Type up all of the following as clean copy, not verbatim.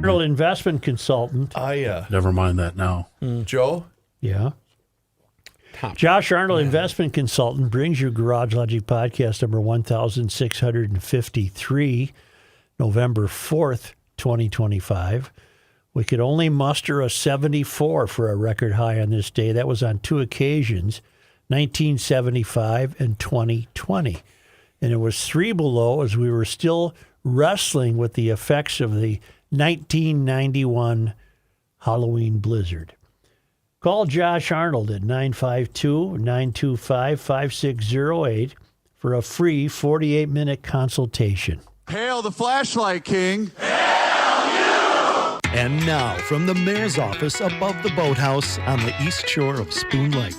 Investment consultant. Never mind that now. Joe? Yeah. Josh Arnold, investment consultant, brings you Garage Logic podcast number 1653, November 4th, 2025. We could only muster a 74 for a record high on this day. That was on two occasions, 1975 and 2020. And it was 3 below as we were still wrestling with the effects of the 1991 Halloween blizzard. Call Josh Arnold at 952-925-5608 for a free 48-minute consultation. Hail the flashlight king. And now, from the mayor's office above the boathouse on the east shore of Spoon Lake,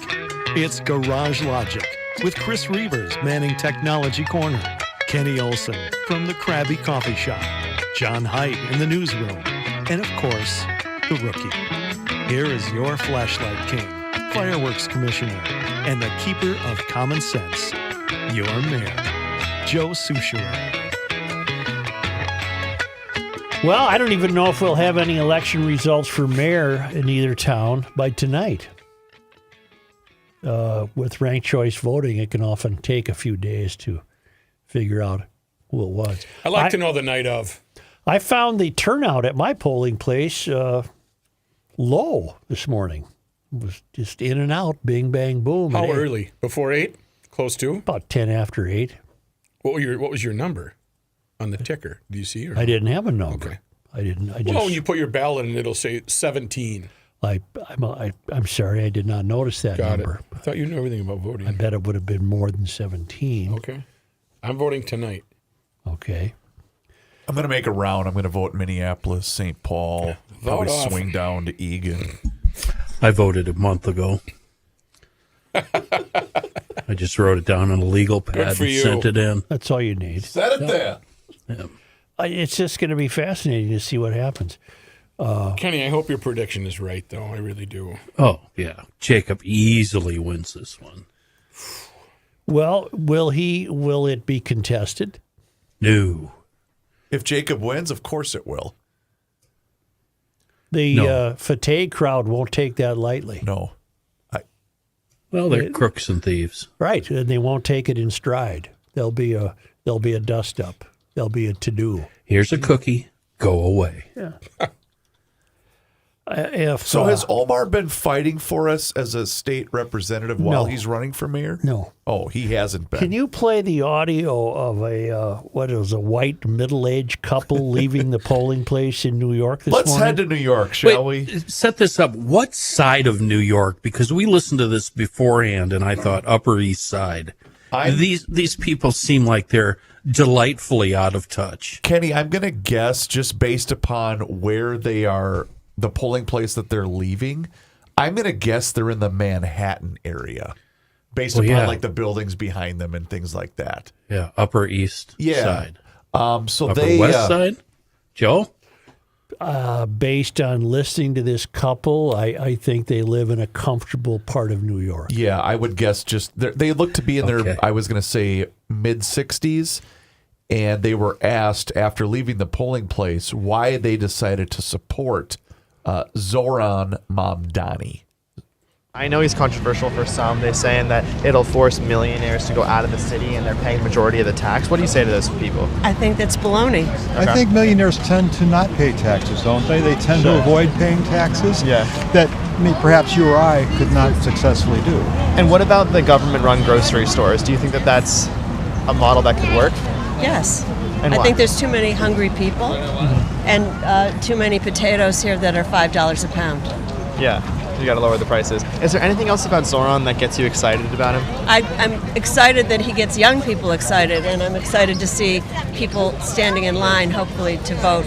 it's Garage Logic with Chris Reavers manning Technology Corner, Kenny Olson from the Krabby Coffee Shop, John Haidt in the newsroom, and of course, the Rookie. Here is your flashlight king, fireworks commissioner, and the keeper of common sense, your mayor, Joe Soucheray. Well, I don't even know if we'll have any election results for mayor in either town by tonight. With ranked choice voting, it can often take a few days to figure out who it was. I'd like to know the night of. I found the turnout at my polling place low this morning. It was just in and out, bing, bang, boom. How early? Before 8? Close to? About 10 after 8. What was your number on the ticker? Do you see? Or I didn't have a number. Okay. I didn't. Well, when you put your ballot in, it'll say 17. I'm sorry, I did not notice that Got number. it. I thought you knew everything about voting. I bet it would have been more than 17. Okay. I'm voting tonight. Okay. I'm going to make a round. I'm going to vote Minneapolis, St. Paul, Yeah. probably Vote off. swing down to Egan. I voted a month ago. I just wrote it down on a legal pad for and you. sent it in. That's all you need. Set it there. It's just going to be fascinating to see what happens. Kenny, I hope your prediction is right, though. I really do. Oh, yeah. Jacob easily wins this one. Well, will it be contested? No. If Jacob wins, of course it will. The No. Fateh crowd won't take that lightly. No. Well, they're crooks and thieves. Right, and they won't take it in stride. There'll be a dust up. There'll be a to-do. Here's a cookie. Go away. Yeah. So has Omar been fighting for us as a state representative while he's running for mayor? No. Oh, he hasn't been. Can you play the audio of a white middle-aged couple leaving the polling place in New York this Let's morning? head to New York, shall we? Set this up. What side of New York? Because we listened to this beforehand, and I thought Upper East Side. These people seem like they're delightfully out of touch. Kenny, I'm going to guess just based upon where they are, the polling place that they're leaving, I'm going to guess they're in the Manhattan area based upon like the buildings behind them and things like that. Yeah, Upper East Side. So Upper they West Side? Joe? Based on listening to this couple, I think they live in a comfortable part of New York. Yeah, I would guess just they look to be in their, I was going to say mid-60s, and they were asked after leaving the polling place why they decided to support Zoran Mamdani. I know he's controversial for some. They're saying that it'll force millionaires to go out of the city and they're paying the majority of the tax. What do you say to those people? I think that's baloney. I think millionaires tend to not pay taxes, don't they? They tend to avoid paying taxes that perhaps you or I could not successfully do. And what about the government-run grocery stores? Do you think that that's a model that could work? Yes. And I why? think there's too many hungry people and too many potatoes here that are $5 a pound. Yeah, you got to lower the prices. Is there anything else about Zoran that gets you excited about him? I'm excited that he gets young people excited, and I'm excited to see people standing in line, hopefully, to vote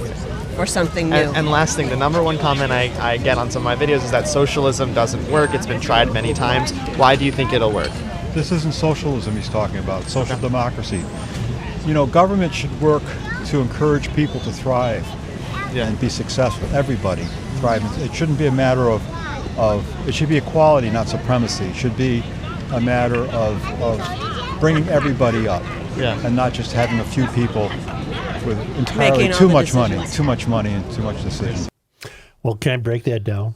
for something new. And last thing, the number one comment I get on some of my videos is that socialism doesn't work. It's been tried many times. Why do you think it'll work? This isn't socialism he's talking about, social democracy. You know, government should work to encourage people to thrive and be successful. Everybody thrive. It shouldn't be a matter of it should be equality, not supremacy. It should be a matter of bringing everybody up and not just having a few people with entirely Making all too the much decisions. money and too much decision. Well, can I break that down?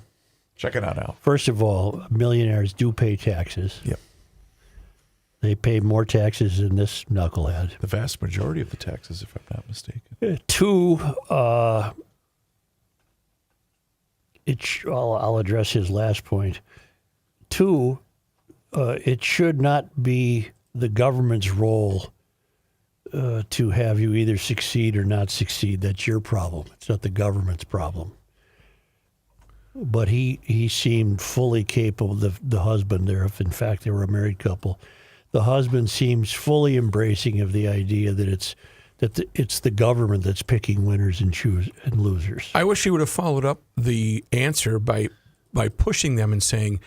Check it out now. First of all, millionaires do pay taxes. Yep. They pay more taxes than this knucklehead. The vast majority of the taxes, if I'm not mistaken. Two, I'll address his last point. Two, it should not be the government's role to have you either succeed or not succeed. That's your problem. It's not the government's problem. But he seemed fully capable, the husband there, if in fact they were a married couple. The husband seems fully embracing of the idea that it's the government that's picking winners and losers. I wish he would have followed up the answer by pushing them and saying,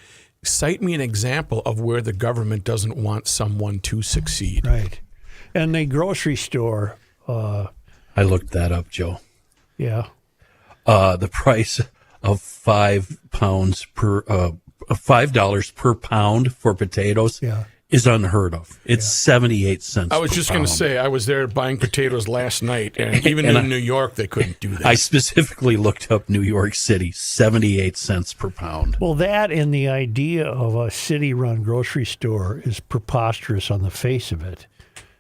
cite me an example of where the government doesn't want someone to succeed. Right. And the grocery store. I looked that up, Joe. Yeah. The price of $5 per pound for potatoes is unheard of. It's 78 cents. I was just going to say, I was there buying potatoes last night, and even in New York, they couldn't do that. I specifically looked up New York City, 78 cents per pound. Well, that and the idea of a city-run grocery store is preposterous on the face of it,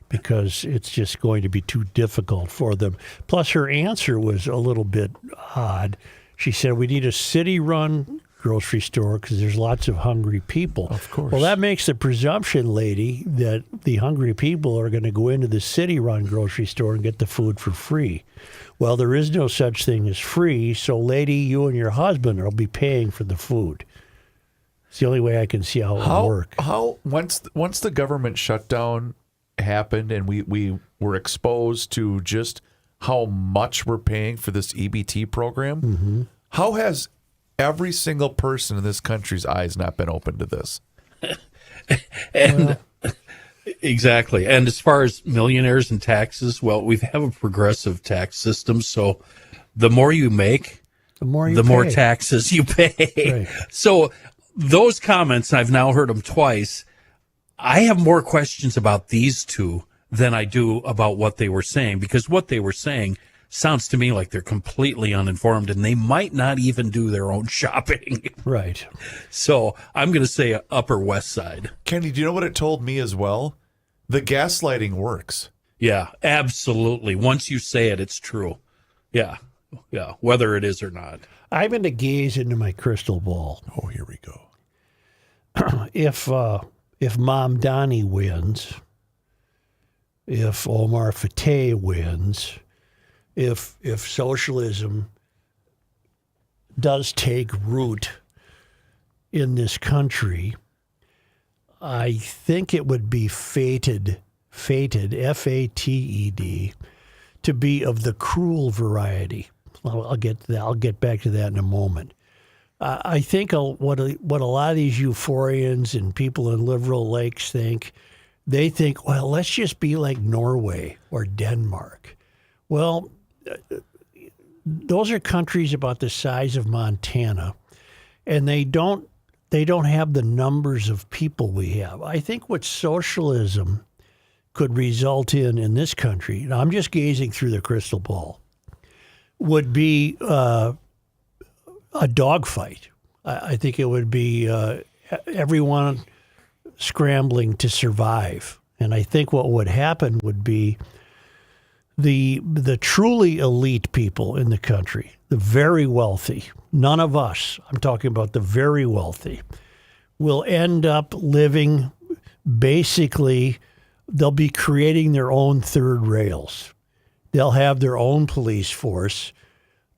because it's just going to be too difficult for them. Plus, her answer was a little bit odd. She said, we need a city-run grocery store because there's lots of hungry people. Of course. Well, that makes the presumption, lady, that the hungry people are going to go into the city-run grocery store and get the food for free. Well, there is no such thing as free, so lady, you and your husband will be paying for the food. It's the only way I can see how it would work. Once the government shutdown happened and we were exposed to just how much we're paying for this EBT program, how has every single person in this country's eyes not been open to this? And exactly. And as far as millionaires and taxes, well, we have a progressive tax system. So the more you make, the more taxes you pay. Right. So those comments, I've now heard them twice. I have more questions about these two than I do about what they were saying, because what they were saying sounds to me like they're completely uninformed and they might not even do their own shopping. Right. So I'm going to say Upper West Side. Kenny, do you know what it told me as well? The gaslighting works. Yeah, absolutely. Once you say it, it's true. Yeah. Yeah. Whether it is or not. I'm going to gaze into my crystal ball. Oh, here we go. If Mom Donnie wins, if Omar Fateh wins, if socialism does take root in this country, I think it would be fated, F-A-T-E-D, to be of the cruel variety. I'll get back to that in a moment. I think what a lot of these euphorians and people in liberal lakes think, they think, well, let's just be like Norway or Denmark. Well, those are countries about the size of Montana, and they don't have the numbers of people we have. I think what socialism could result in this country, and I'm just gazing through the crystal ball, would be a dogfight. I think it would be everyone scrambling to survive. And I think what would happen would be the truly elite people in the country, the very wealthy, none of us, I'm talking about the very wealthy, will end up living basically, they'll be creating their own third rails. They'll have their own police force.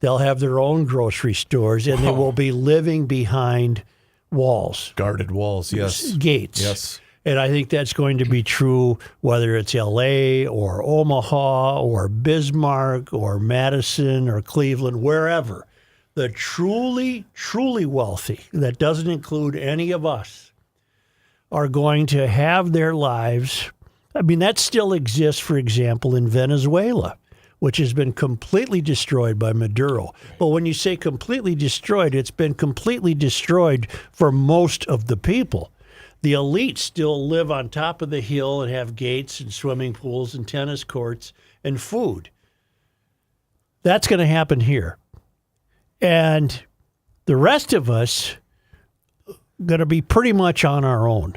They'll have their own grocery stores, and they will be living behind walls. Guarded walls, yes. Gates. Yes. And I think that's going to be true whether it's L.A. or Omaha or Bismarck or Madison or Cleveland, wherever. The truly, truly wealthy, that doesn't include any of us, are going to have their lives. I mean, that still exists, for example, in Venezuela, which has been completely destroyed by Maduro. But when you say completely destroyed, it's been completely destroyed for most of the people. The elite still live on top of the hill and have gates and swimming pools and tennis courts and food. That's going to happen here. And the rest of us going to be pretty much on our own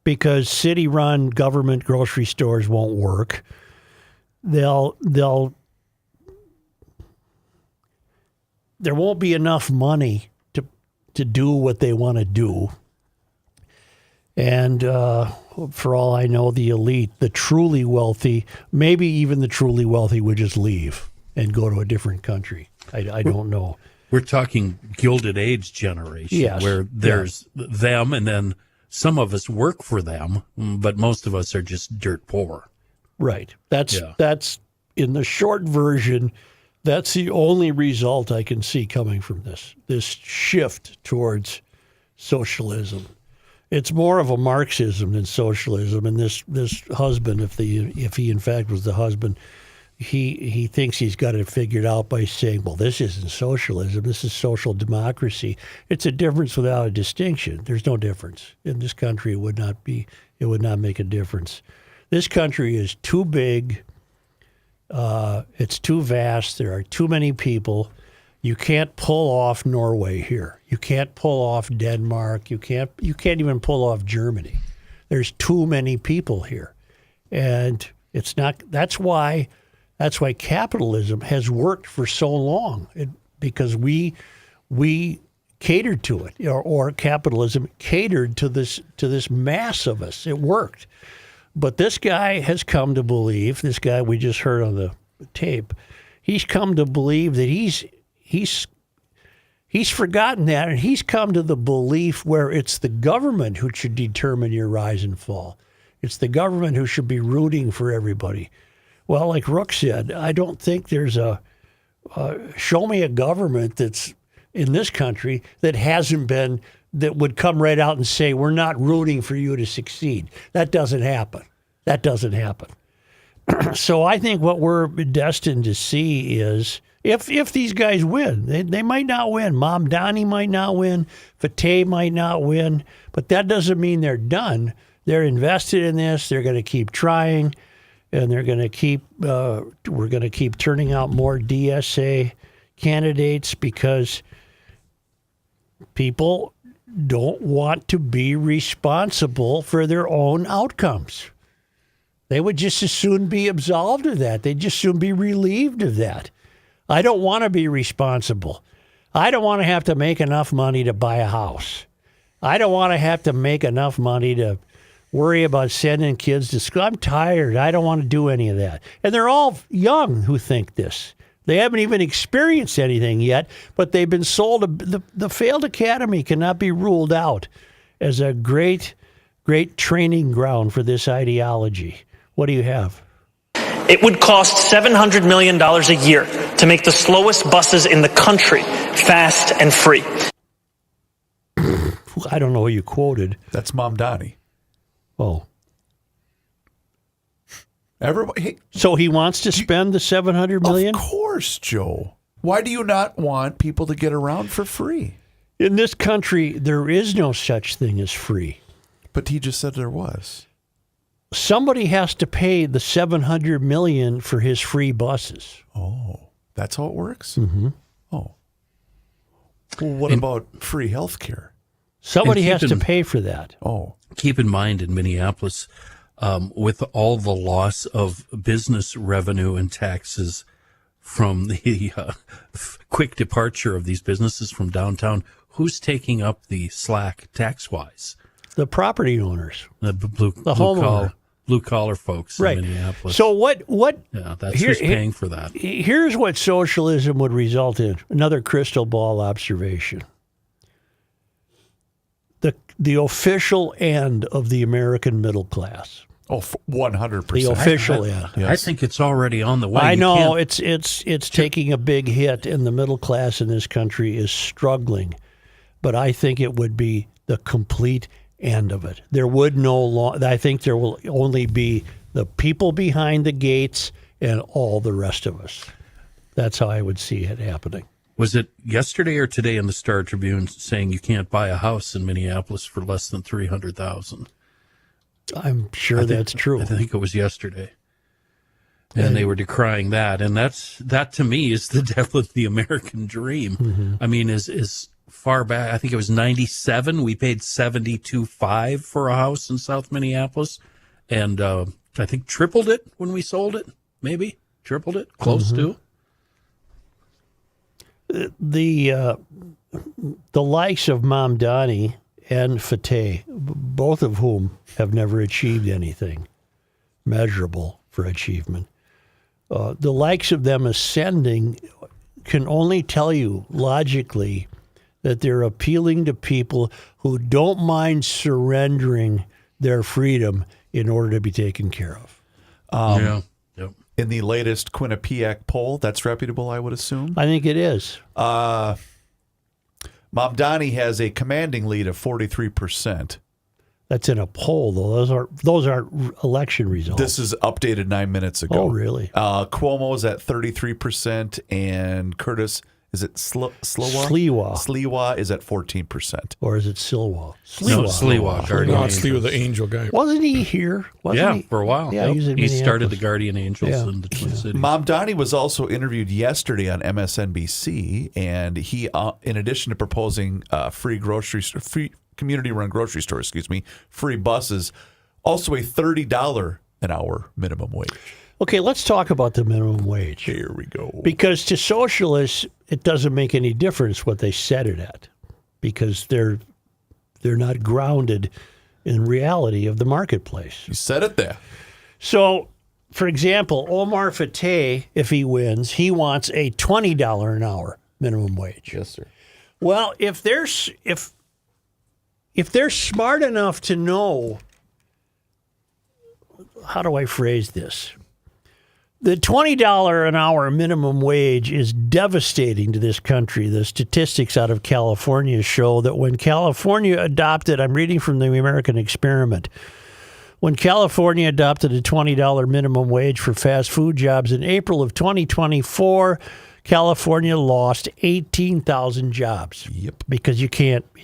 because city-run government grocery stores won't work. There won't be enough money to do what they want to do. And for all I know, the elite, the truly wealthy, maybe even the truly wealthy would just leave and go to a different country. I don't know. We're talking Gilded Age generation, Yes. where there's them, and then some of us work for them, but most of us are just dirt poor. Right. That's in the short version. That's the only result I can see coming from this shift towards socialism. It's more of a Marxism than socialism. And this husband, if he in fact was the husband, he thinks he's got it figured out by saying, well, this isn't socialism, this is social democracy. It's a difference without a distinction. There's no difference. In this country, it would not make a difference. This country is too big. It's too vast. There are too many people. You can't pull off Norway here. You can't pull off Denmark. You can't even pull off Germany. There's too many people here. And it's not. That's why capitalism has worked for so long, because we catered to it, or capitalism catered to this mass of us. It worked. But this guy has come to believe, this guy we just heard on the tape, he's come to believe that he's forgotten that, and he's come to the belief where it's the government who should determine your rise and fall. It's the government who should be rooting for everybody. Well, like Rook said, I don't think there's show me a government that's in this country that would come right out and say, we're not rooting for you to succeed. That doesn't happen. So I think what we're destined to see is, if these guys win, they might not win. Mamdani might not win. Fateh might not win. But that doesn't mean they're done. They're invested in this. They're going to keep trying. And they're going to we're going to keep turning out more DSA candidates because people don't want to be responsible for their own outcomes. They would just as soon be absolved of that. They'd just soon be relieved of that. I don't want to be responsible. I don't want to have to make enough money to buy a house. I don't want to have to make enough money to worry about sending kids to school. I'm tired. I don't want to do any of that. And they're all young who think this. They haven't even experienced anything yet, but they've been sold. The failed academy cannot be ruled out as a great training ground for this ideology. What do you have? It would cost $700 million a year to make the slowest buses in the country fast and free. I don't know who you quoted. That's Mamdani. Oh. Everybody. So he wants to spend the $700 million? Of course, Joe. Why do you not want people to get around for free? In this country, there is no such thing as free. But he just said there was. Somebody has to pay the $700 million for his free buses. Oh, that's how it works? Mm-hmm. Oh. Well, what about free health care? Somebody has to pay for that. Oh. Keep in mind in Minneapolis, with all the loss of business revenue and taxes from the quick departure of these businesses from downtown, who's taking up the slack tax-wise? The property owners. The blue collar folks right. in Minneapolis. So what? Yeah, that's who's paying for that. Here's what socialism would result in. Another crystal ball observation. The official end of the American middle class. Oh, 100%. The official end. Yes. I think it's already on the way. I know it's taking a big hit, and the middle class in this country is struggling. But I think it would be the complete end of it. There would I think there will only be the people behind the gates and all the rest of us. That's how I would see it happening. Was it yesterday or today in the Star Tribune saying you can't buy a house in Minneapolis for less than $300,000? I'm sure that's true. I think it was yesterday. And they were decrying that, and that to me is the death of the American dream. I mean, is far back. I think it was 97. We paid $72,500 for a house in South Minneapolis, and I think tripled it when we sold it. Maybe tripled it, close to. The likes of Mamdani and Fateh, both of whom have never achieved anything measurable for achievement. The likes of them ascending can only tell you logically that they're appealing to people who don't mind surrendering their freedom in order to be taken care of. Yep. In the latest Quinnipiac poll, that's reputable, I would assume. I think it is. Mamdani has a commanding lead of 43%. That's in a poll, though. Those aren't election results. This is updated 9 minutes ago. Oh, really? Cuomo is at 33%, and Curtis, is it Sliwa? Sliwa is at 14%. Or is it Silwa? No, Sliwa. Guardian No, it's Sliwa, Angels. the angel guy. Wasn't he here? Wasn't he? For a while. Yeah, he was in he started the Minneapolis. Guardian Angels in the Twin Cities. Mamdani was also interviewed yesterday on MSNBC, and he, in addition to proposing free community-run grocery store, free buses, also a $30 an hour minimum wage. Okay, let's talk about the minimum wage. Here we go. Because to socialists, it doesn't make any difference what they set it at, because they're not grounded in reality of the marketplace. You said it there. So, for example, Omar Fateh, if he wins, he wants a $20 an hour minimum wage. Yes, sir. Well, if they're smart enough to know, how do I phrase this? The $20 an hour minimum wage is devastating to this country. The statistics out of California show that when California adopted, I'm reading from the American Experiment, when California adopted a $20 minimum wage for fast food jobs in April of 2024, California lost 18,000 jobs. Yep. Because you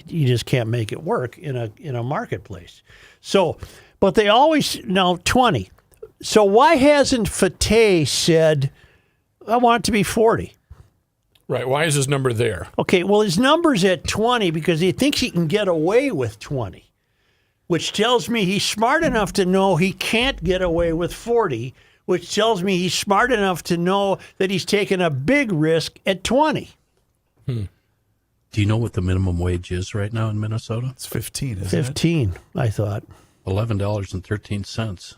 just can't make it work in a marketplace. So, but they always, now 20. So why hasn't Fateh said, I want it to be 40? Right. Why is his number there? Okay, well, his number's at 20 because he thinks he can get away with 20, which tells me he's smart enough to know he can't get away with 40, which tells me he's smart enough to know that he's taking a big risk at 20. Do you know what the minimum wage is right now in Minnesota? It's 15, isn't it? 15, I thought. $11.13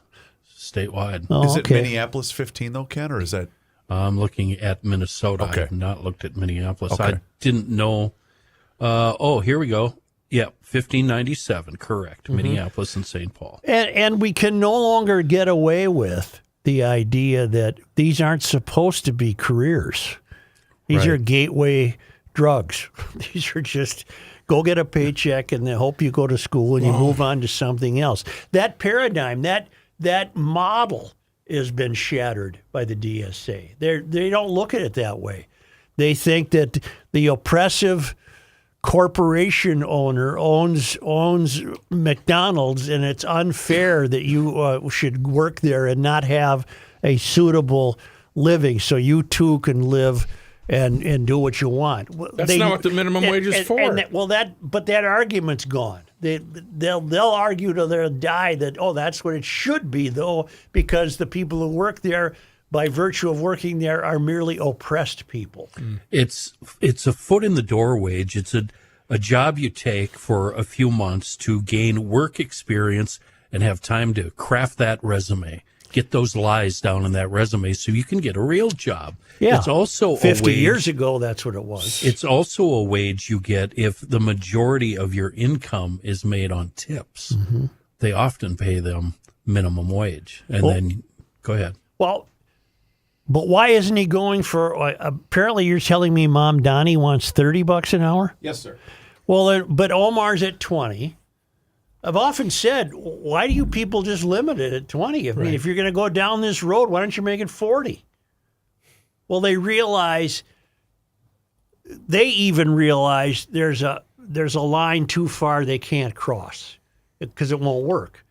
statewide. Oh, Is it okay. Minneapolis 15, though, Ken, or is that? I'm looking at Minnesota. Okay. I have not looked at Minneapolis. Okay. I didn't know. Here we go. Yeah, $15.97, correct. Minneapolis and St. Paul. And we can no longer get away with the idea that these aren't supposed to be careers. These are gateway drugs. These are just go get a paycheck and they hope you go to school and you move on to something else. That paradigm, that model has been shattered by the DSA. They don't look at it that way. They think that the oppressive corporation owner owns McDonald's, and it's unfair that you should work there and not have a suitable living, so you too can live and do what you want. That's not what the minimum wage is for. But that argument's gone. They'll argue till they'll die that that's what it should be, though, because the people who work there, by virtue of working there, are merely oppressed people. It's a foot in the door wage. It's a job you take for a few months to gain work experience and have time to craft that resume. Get those lies down in that resume so you can get a real job. Yeah. It's also 50 years ago, that's what it was. It's also a wage you get if the majority of your income is made on tips. Mm-hmm. They often pay them minimum wage. And then, go ahead. Well, but why isn't he going for, apparently you're telling me Mamdani wants $30 an hour? Yes, sir. Well, but Omar's at 20. I've often said, why do you people just limit it at 20? I mean, if you're going to go down this road, why don't you make it 40? Well, they even realize there's a line too far they can't cross because it won't work.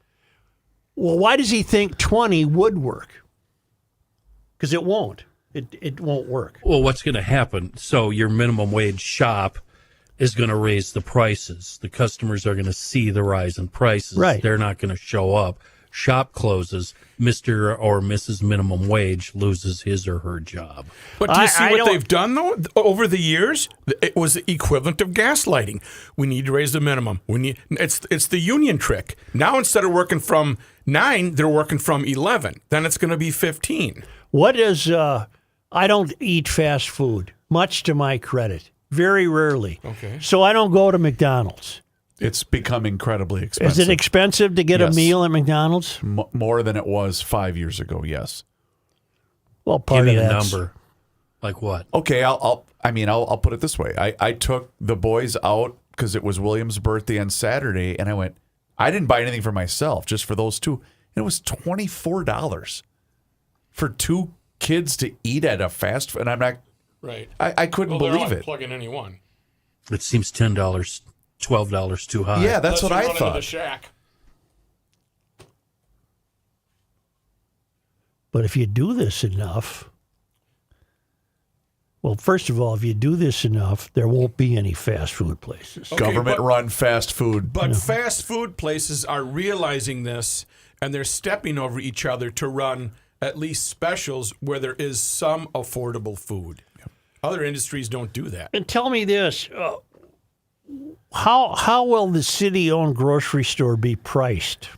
Well, why does he think 20 would work? because it won't. It won't work. Well, what's going to happen? So your minimum wage shop is going to raise the prices. The customers are going to see the rise in prices. Right. They're not going to show up. Shop closes. Mr. or Mrs. Minimum Wage loses his or her job. But do you see I what don't- they've done, though, over the years? It was the equivalent of gaslighting. We need to raise the minimum. It's the union trick. Now, instead of working from 9, they're working from 11. Then it's going to be 15. What is, I don't eat fast food, much to my credit. Very rarely. Okay. So I don't go to McDonald's. It's become incredibly expensive. Is it expensive to get Yes. a meal at McDonald's? More than it was 5 years ago? Yes. Well, Give part me of a that's number. Like what? Okay, I'll put it this way. I took the boys out because it was William's birthday on Saturday, and I didn't buy anything for myself, just for those two. And it was $24 for 2 kids to eat at a fast food. And I'm not. Right. I couldn't believe it. Plug in any one. It seems $10, $12 too high. Yeah, that's what I Into the thought. shack. But if you do this enough, well, first of all, if you do this enough, there won't be any fast food places. Okay, Government-run fast food. But fast food places are realizing this, and they're stepping over each other to run at least specials where there is some affordable food. Other industries don't do that. And tell me this: how will the city-owned grocery store be priced?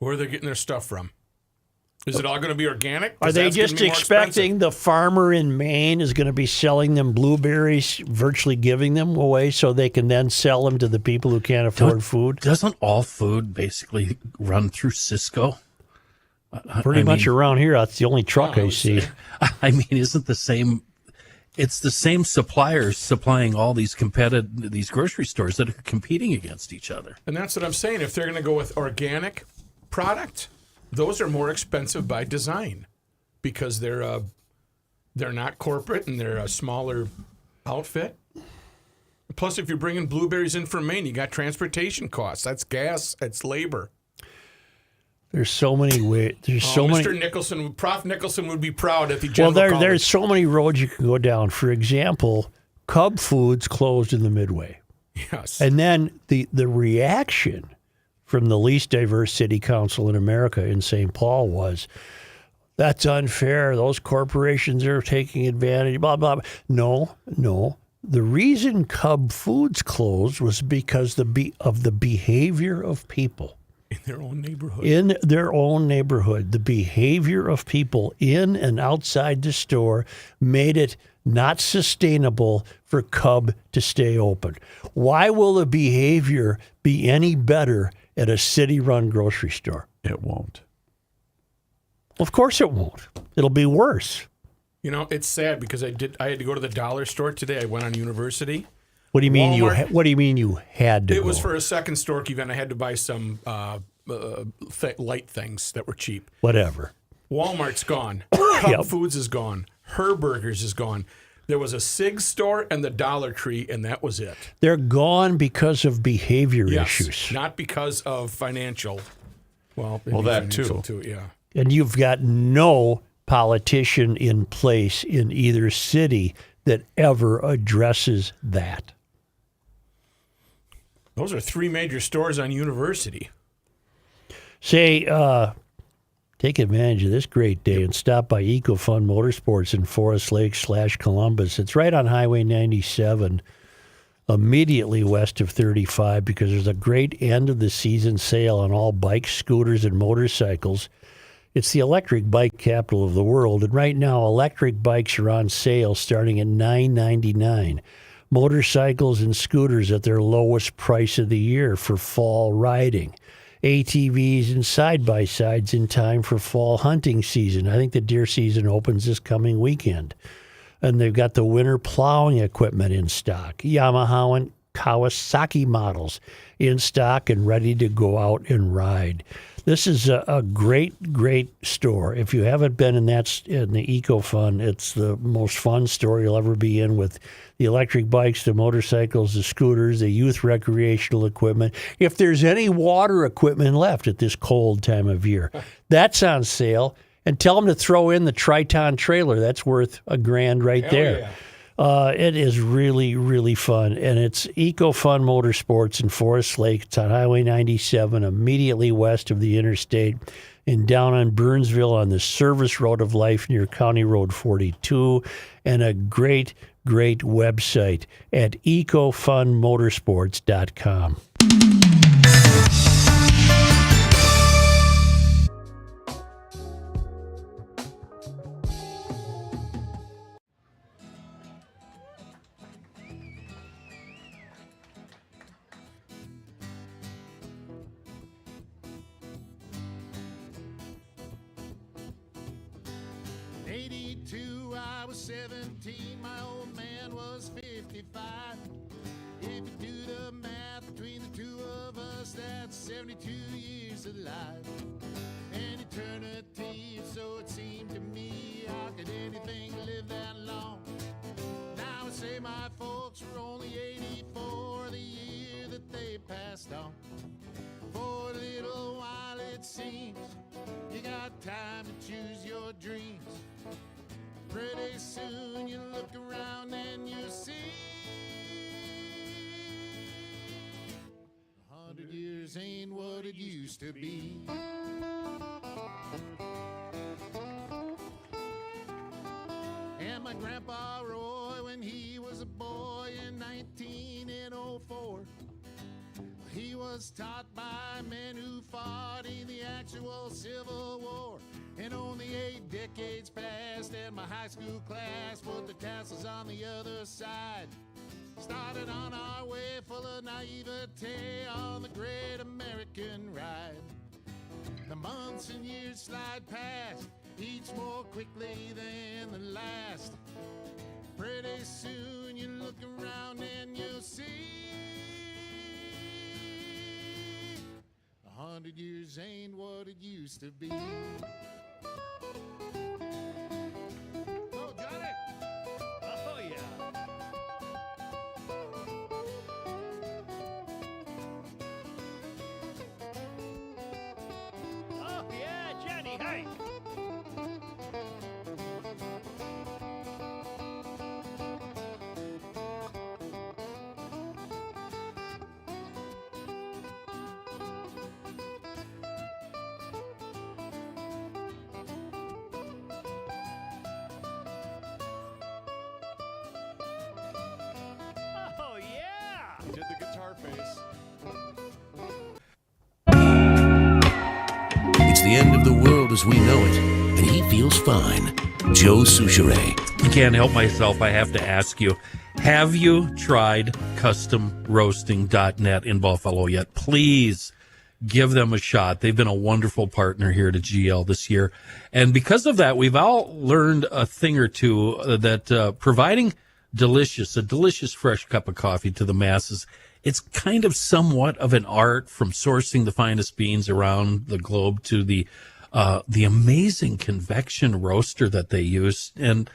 Where are they getting their stuff from? Is it all going to be organic? 'Cause Are they that's gonna just be more expecting expensive. the farmer in Maine is going to be selling them blueberries, virtually giving them away so they can then sell them to the people who can't afford food? Doesn't all food basically run through Cisco? Pretty much around here, that's the only truck I see. I mean, isn't the same? It's the same suppliers supplying all these these grocery stores that are competing against each other. And that's what I'm saying. If they're going to go with organic product, those are more expensive by design because they're not corporate and they're a smaller outfit. Plus, if you're bringing blueberries in from Maine, you got transportation costs. That's gas. That's labor. There's so many ways. There's so Mr. many. Nicholson, Prof. Nicholson would be proud at the Well, General College. there's so many roads you can go down. For example, Cub Foods closed in the Midway. Yes. And then the reaction from the least diverse city council in America in St. Paul was, that's unfair. Those corporations are taking advantage, blah, blah, blah. No. The reason Cub Foods closed was because of the behavior of people. in their own neighborhood. In their own neighborhood. The behavior of people in and outside the store made it not sustainable for Cub to stay open. Why will the behavior be any better at a city-run grocery store? It won't. Of course it won't. It'll be worse. You know, it's sad because I had to go to the dollar store today. I went on University. What do you mean Walmart- what do you mean you had to It was go? for a second stork event. I had to buy some light things that were cheap. Whatever. Walmart's gone. Cub Yep. Foods is gone. Herberger's is gone. There was a Sig store and the Dollar Tree, and that was it. They're gone because of behavior Yes, issues. not because of financial. Well, that financial too. Yeah. And you've got no politician in place in either city that ever addresses that. Those are 3 major stores on University. Say, take advantage of this great day and stop by EcoFun Motorsports in Forest Lake / Columbus. It's right on Highway 97, immediately west of 35, because there's a great end of the season sale on all bikes, scooters, and motorcycles. It's the electric bike capital of the world, and right now electric bikes are on sale starting at $9.99. Motorcycles and scooters at their lowest price of the year for fall riding. ATVs and side-by-sides in time for fall hunting season. I think the deer season opens this coming weekend. And they've got the winter plowing equipment in stock. Yamaha and Kawasaki models in stock and ready to go out and ride. This is a great, great store. If you haven't been in the EcoFun, it's the most fun store you'll ever be in, with the electric bikes, the motorcycles, the scooters, the youth recreational equipment. If there's any water equipment left at this cold time of year, that's on sale. And tell them to throw in the Triton trailer. That's worth $1,000 right there. yeah. It is really, really fun. And it's EcoFun Motorsports in Forest Lake. It's on Highway 97, immediately west of the interstate, and down on Burnsville on the service road of life near County Road 42. And a great, great website at ecofunmotorsports.com. I was 17, my old man was 55. If you do the math between the two of us, that's 72 years of life. An eternity, so it seemed to me. How could anything live that long? Now I say my folks were only 84 the year that they passed on. For a little while it seems you got time to choose your dreams. Pretty soon you look around and you see 100 years ain't what it used to be. And my grandpa Roy, when he was a boy in 1904, he was taught by men who fought in the actual Civil War. And only 8 decades passed, and my high school class put the tassels on the other side. Started on our way full of naivete on the great American ride. The months and years slide past, each more quickly than the last. Pretty soon you look around and you'll see 100 years ain't what it used to be. Oh, Johnny! Oh, yeah. Oh, yeah, Johnny, hey! Oh, yeah! Did the guitar face. It's the end of the world as we know it, and he feels fine. Joe Soucheray. I can't help myself. I have to ask you, have you tried CustomRoasting.net in Buffalo yet? Please give them a shot. They've been a wonderful partner here to GL this year. And because of that, we've all learned a thing or two that providing a delicious fresh cup of coffee to the masses, it's kind of somewhat of an art, from sourcing the finest beans around the globe to the amazing convection roaster that they use. And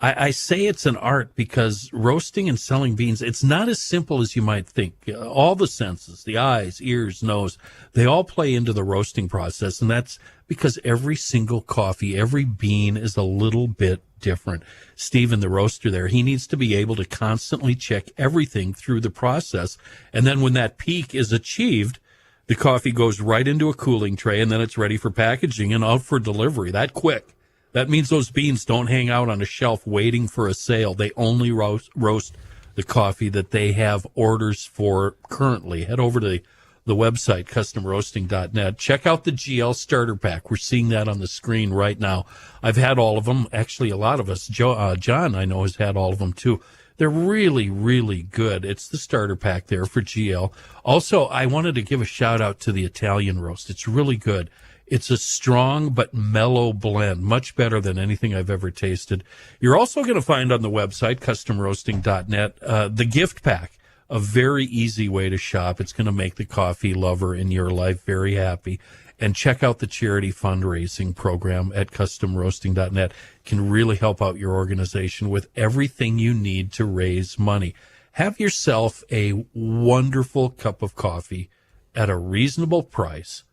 I say it's an art because roasting and selling beans, it's not as simple as you might think. All the senses, the eyes, ears, nose, they all play into the roasting process. And that's because every single coffee, every bean is a little bit different. Steven, the roaster there, he needs to be able to constantly check everything through the process. And then when that peak is achieved, the coffee goes right into a cooling tray, and then it's ready for packaging and out for delivery that quick. That means those beans don't hang out on a shelf waiting for a sale. They only roast the coffee that they have orders for currently. Head over to the website, CustomRoasting.net. Check out the GL Starter Pack. We're seeing that on the screen right now. I've had all of them. Actually, a lot of us. John, I know, has had all of them, too. They're really, really good. It's the starter pack there for GL. Also, I wanted to give a shout-out to the Italian roast. It's really good. It's a strong but mellow blend, much better than anything I've ever tasted. You're also going to find on the website, CustomRoasting.net, the gift pack, a very easy way to shop. It's going to make the coffee lover in your life very happy. And check out the charity fundraising program at CustomRoasting.net. It can really help out your organization with everything you need to raise money. Have yourself a wonderful cup of coffee at a reasonable price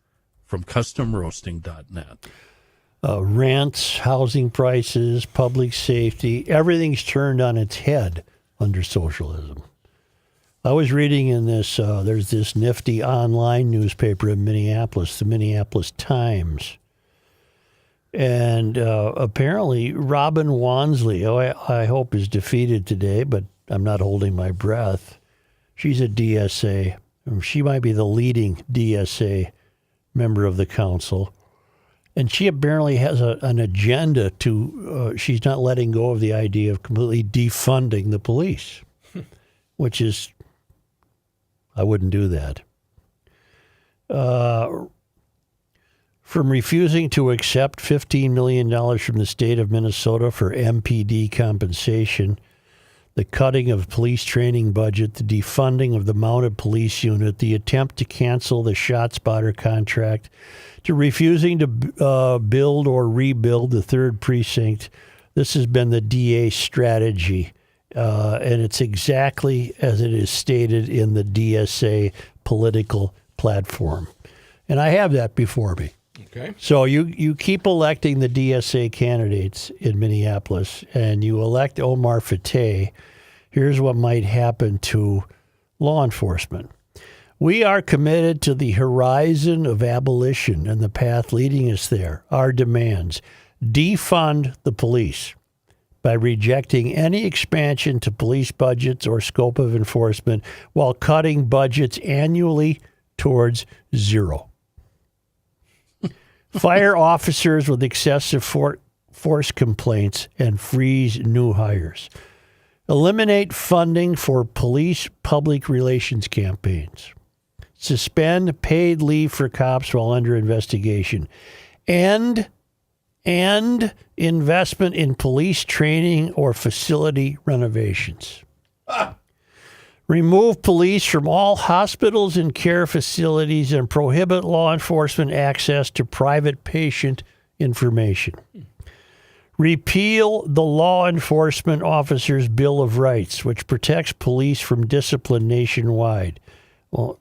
from CustomRoasting.net. rents, housing prices, public safety, everything's turned on its head under socialism. I was reading in this, there's this nifty online newspaper in Minneapolis, the Minneapolis Times. And apparently Robin Wansley, I hope is defeated today, but I'm not holding my breath. She's a DSA. She might be the leading DSA member of the council. And she apparently has an agenda to, she's not letting go of the idea of completely defunding the police, which is, I wouldn't do that. From refusing to accept $15 million from the state of Minnesota for MPD compensation, the cutting of police training budget, the defunding of the mounted police unit, the attempt to cancel the ShotSpotter contract, to refusing to build or rebuild the 3rd Precinct. This has been the DA strategy, and it's exactly as it is stated in the DSA political platform. And I have that before me. Okay. So you keep electing the DSA candidates in Minneapolis, and you elect Omar Fateh. Here's what might happen to law enforcement. We are committed to the horizon of abolition and the path leading us there. Our demands: defund the police by rejecting any expansion to police budgets or scope of enforcement while cutting budgets annually towards zero. Fire officers with excessive force complaints and freeze new hires. Eliminate funding for police public relations campaigns. Suspend paid leave for cops while under investigation. And investment in police training or facility renovations. Remove police from all hospitals and care facilities and prohibit law enforcement access to private patient information. Repeal the Law Enforcement Officers' Bill of Rights, which protects police from discipline nationwide. Well,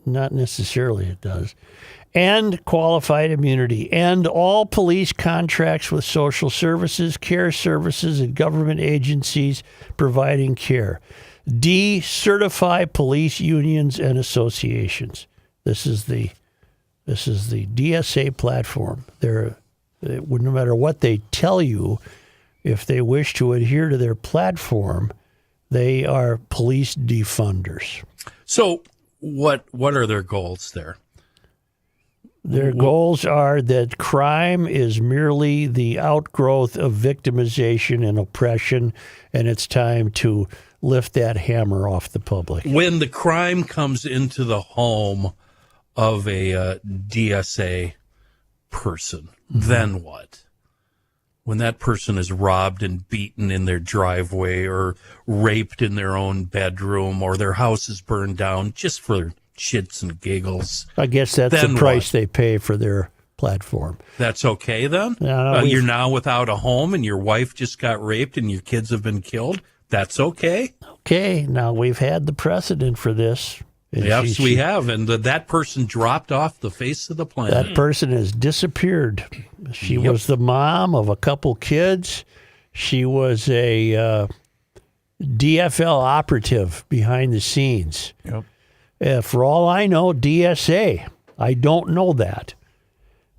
not necessarily it does. And qualified immunity. And all police contracts with social services, care services, and government agencies providing care. Decertify police unions and associations. This is the DSA platform. No matter what they tell you, if they wish to adhere to their platform, they are police defunders. So what are their goals there? Their goals are that crime is merely the outgrowth of victimization and oppression, and it's time to lift that hammer off the public. When the crime comes into the home of a DSA person, then what? When that person is robbed and beaten in their driveway or raped in their own bedroom or their house is burned down just for shits and giggles. I guess that's the price they pay for their platform. That's okay then? You're now without a home and your wife just got raped and your kids have been killed? That's okay? Okay, now we've had the precedent for this. Yes, we have. And that person dropped off the face of the planet. That person has disappeared. She was the mom of a couple kids. She was a DFL operative behind the scenes. Yep. For all I know, DSA. I don't know that.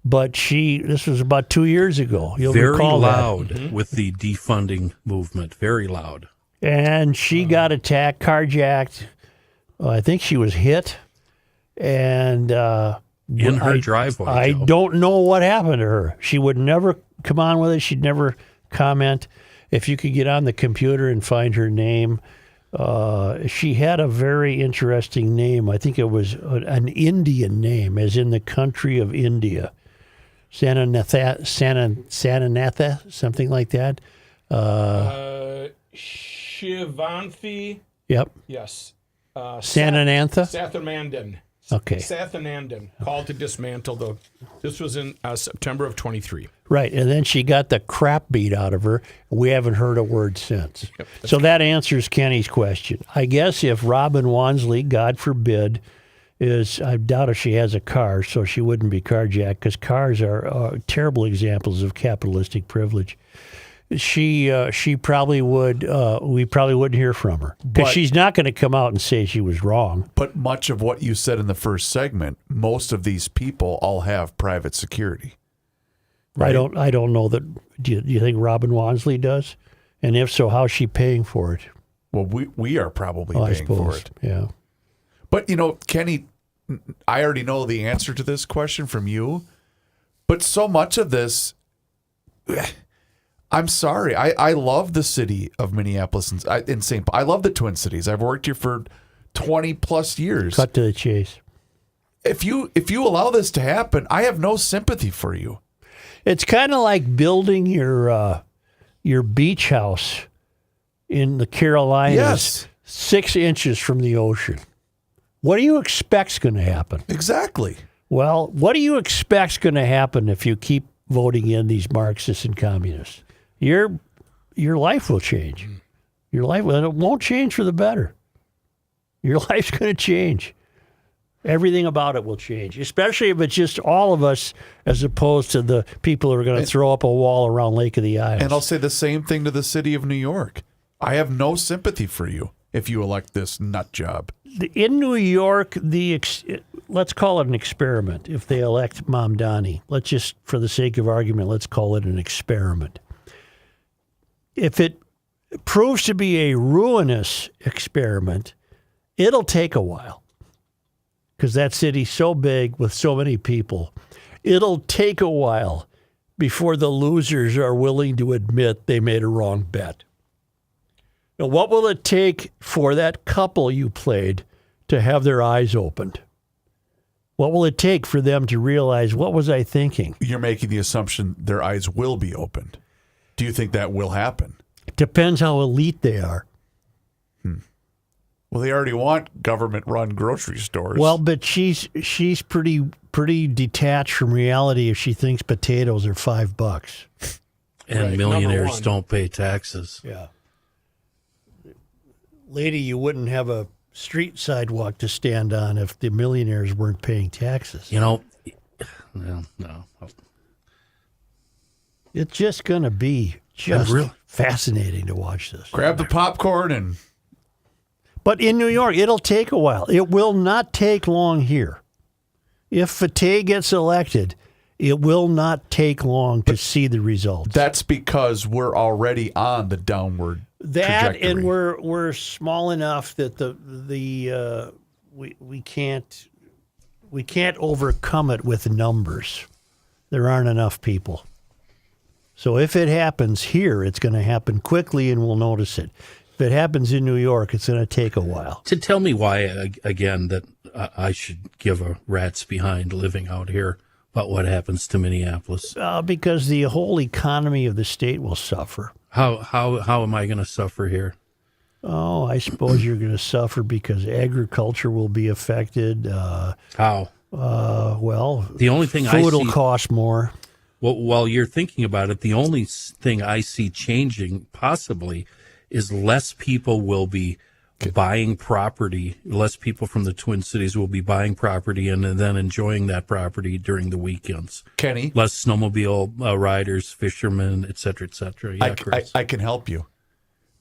But this was about 2 years ago. You'll recall very loud with the defunding movement. Very loud. And she got attacked, carjacked. I think she was hit. And in her driveway. I don't know what happened to her. She would never come on with it. She'd never comment. If you could get on the computer and find her name, she had a very interesting name. I think it was an Indian name, as in the country of India. Sananatha, something like that. Shivanthi. Yep. Yes. Sananantha? Sathanandan. Okay. Sathanandan. Called to dismantle this was in September of 23. Right, and then she got the crap beat out of her. We haven't heard a word since. So that answers Kenny's question. I guess if Robin Wansley, God forbid, is I doubt if she has a car, so she wouldn't be carjacked because cars are terrible examples of capitalistic privilege. She probably would. We probably wouldn't hear from her because she's not going to come out and say she was wrong. But much of what you said in the first segment, most of these people all have private security. Right? I don't know that. Do you think Robin Wansley does? And if so, how's she paying for it? Well, we are probably I paying for suppose. it. Yeah. But, Kenny, I already know the answer to this question from you. But so much of this, I'm sorry. I love the city of Minneapolis and St. Paul. I love the Twin Cities. I've worked here for 20 plus years. Cut to the chase. If you allow this to happen, I have no sympathy for you. It's kind of like building your beach house in the Carolinas 6 inches from the ocean. What do you expect's going to happen? Exactly. Well, what do you expect's going to happen if you keep voting in these Marxists and communists? Your life will change. Your life, and it won't change for the better. Your life's going to change. Everything about it will change, especially if it's just all of us as opposed to the people who are going to throw up a wall around Lake of the Isles. And I'll say the same thing to the city of New York. I have no sympathy for you if you elect this nut job. In New York, let's call it an experiment. If they elect Mamdani, let's just, for the sake of argument, let's call it an experiment. If it proves to be a ruinous experiment, it'll take a while. Because that city's so big with so many people, it'll take a while before the losers are willing to admit they made a wrong bet. Now, what will it take for that couple you played to have their eyes opened? What will it take for them to realize, what was I thinking? You're making the assumption their eyes will be opened. Do you think that will happen? It depends how elite they are. Well, they already want government-run grocery stores. Well, but she's pretty detached from reality if she thinks potatoes are $5. And millionaires don't pay taxes. Yeah. Lady, you wouldn't have a street sidewalk to stand on if the millionaires weren't paying taxes. No. It's just going to be fascinating to watch this. Grab the popcorn and... But in New York, it'll take a while. It will not take long here. If Fateh gets elected, it will not take long to see the results. That's because we're already on the downward trajectory. And we're small enough that we can't overcome it with numbers. There aren't enough people. So if it happens here, it's going to happen quickly and we'll notice it. If it happens in New York, it's going to take a while. To tell me why, again, that I should give a rat's behind living out here about what happens to Minneapolis. Because the whole economy of the state will suffer. How am I going to suffer here? Oh, I suppose you're going to suffer because agriculture will be affected. How? Well, the only thing food will cost more. Well, while you're thinking about it, the only thing I see changing possibly is less people will be buying property. Less people from the Twin Cities will be buying property and then enjoying that property during the weekends. Kenny? Less snowmobile riders, fishermen, et cetera, et cetera. Yeah, I can help you.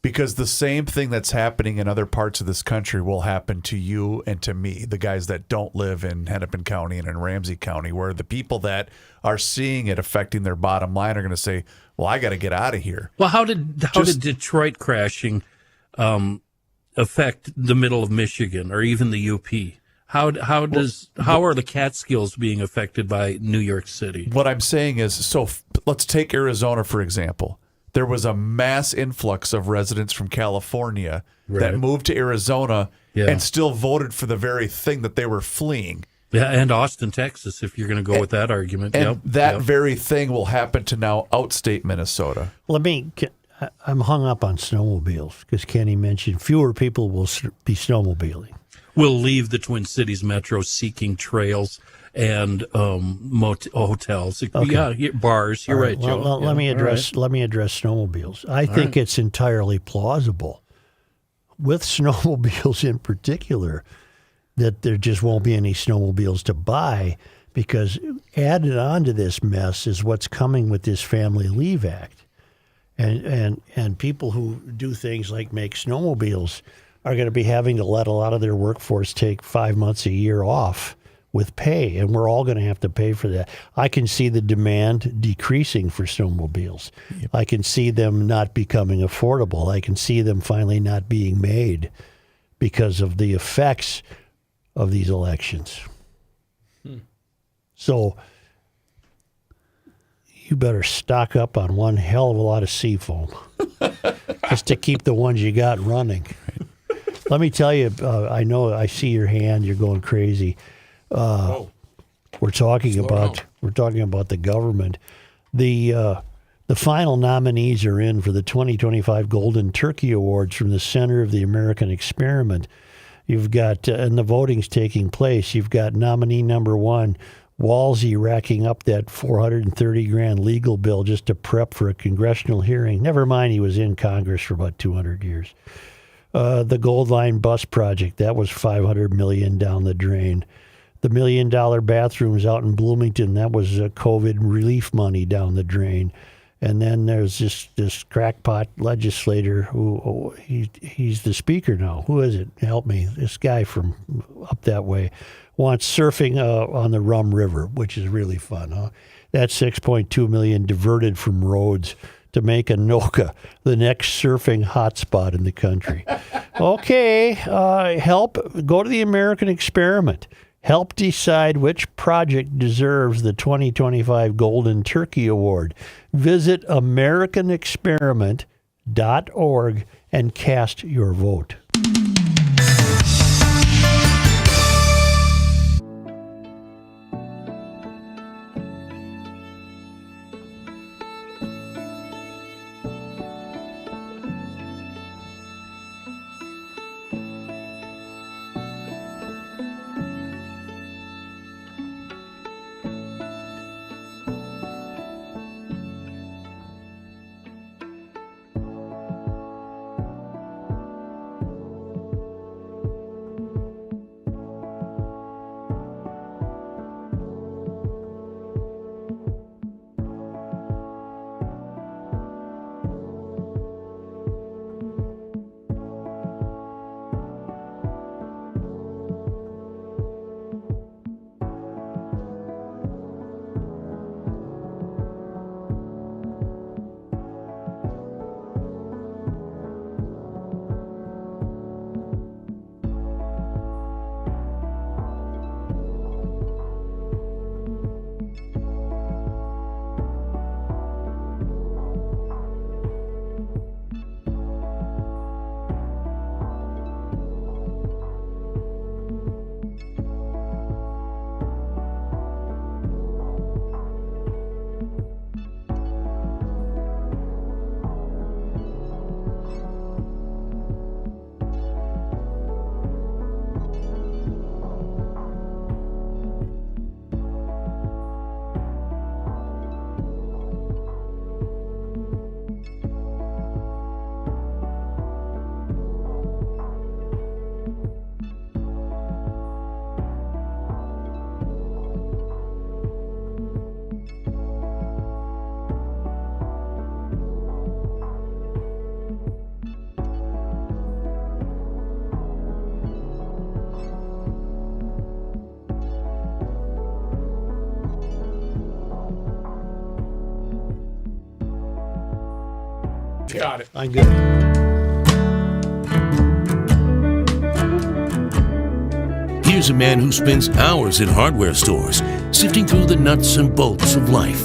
Because the same thing that's happening in other parts of this country will happen to you and to me, the guys that don't live in Hennepin County and in Ramsey County, where the people that are seeing it affecting their bottom line are going to say, well, I got to get out of here. Well, how did Detroit crashing affect the middle of Michigan or even the UP? How are the Catskills being affected by New York City? What I'm saying is, so let's take Arizona, for example. There was a mass influx of residents from California that moved to Arizona and still voted for the very thing that they were fleeing. Yeah, and Austin, Texas, if you're going to go with that argument. And that very thing will happen to now outstate Minnesota. I'm hung up on snowmobiles because Kenny mentioned fewer people will be snowmobiling. We'll leave the Twin Cities metro seeking trails and hotels. Okay. Yeah, bars. You're right, Joe. Well, let me address snowmobiles. I think it's entirely plausible with snowmobiles in particular that there just won't be any snowmobiles to buy, because added on to this mess is what's coming with this Family Leave Act. And people who do things like make snowmobiles are going to be having to let a lot of their workforce take 5 months a year off with pay, and we're all going to have to pay for that. I can see the demand decreasing for snowmobiles. Yep. I can see them not becoming affordable. I can see them finally not being made because of the effects of these elections. So you better stock up on one hell of a lot of seafoam just to keep the ones you got running. Let me tell you, I know I see your hand. You're going crazy. We're talking about the government. The final nominees are in for the 2025 Golden Turkey Awards from the Center of the American Experiment. You've got, and the voting's taking place. You've got nominee number 1, Walsey, racking up that $430,000 legal bill just to prep for a congressional hearing. Never mind, he was in Congress for about 200 years. The Gold Line Bus Project, that was $500 million down the drain. The $1 million bathrooms out in Bloomington, that was COVID relief money down the drain. And then there's this crackpot legislator who he's the speaker now. Who is it? Help me. This guy from up that way wants surfing on the Rum River, which is really fun. Huh? That's $6.2 million diverted from roads to make Anoka the next surfing hotspot in the country. Okay, go to the American Experiment. Help decide which project deserves the 2025 Golden Turkey Award. Visit AmericanExperiment.org and cast your vote. Got it. I'm good. Here's a man who spends hours in hardware stores sifting through the nuts and bolts of life.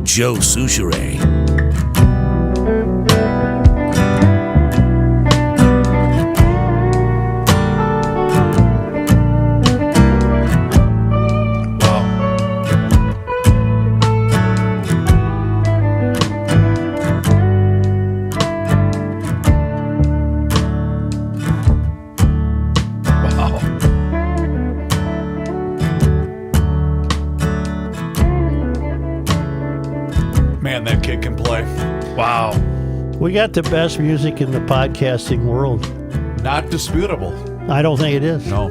Joe Soucheray. Man, that kid can play. Wow. We got the best music in the podcasting world. Not disputable. I don't think it is. No.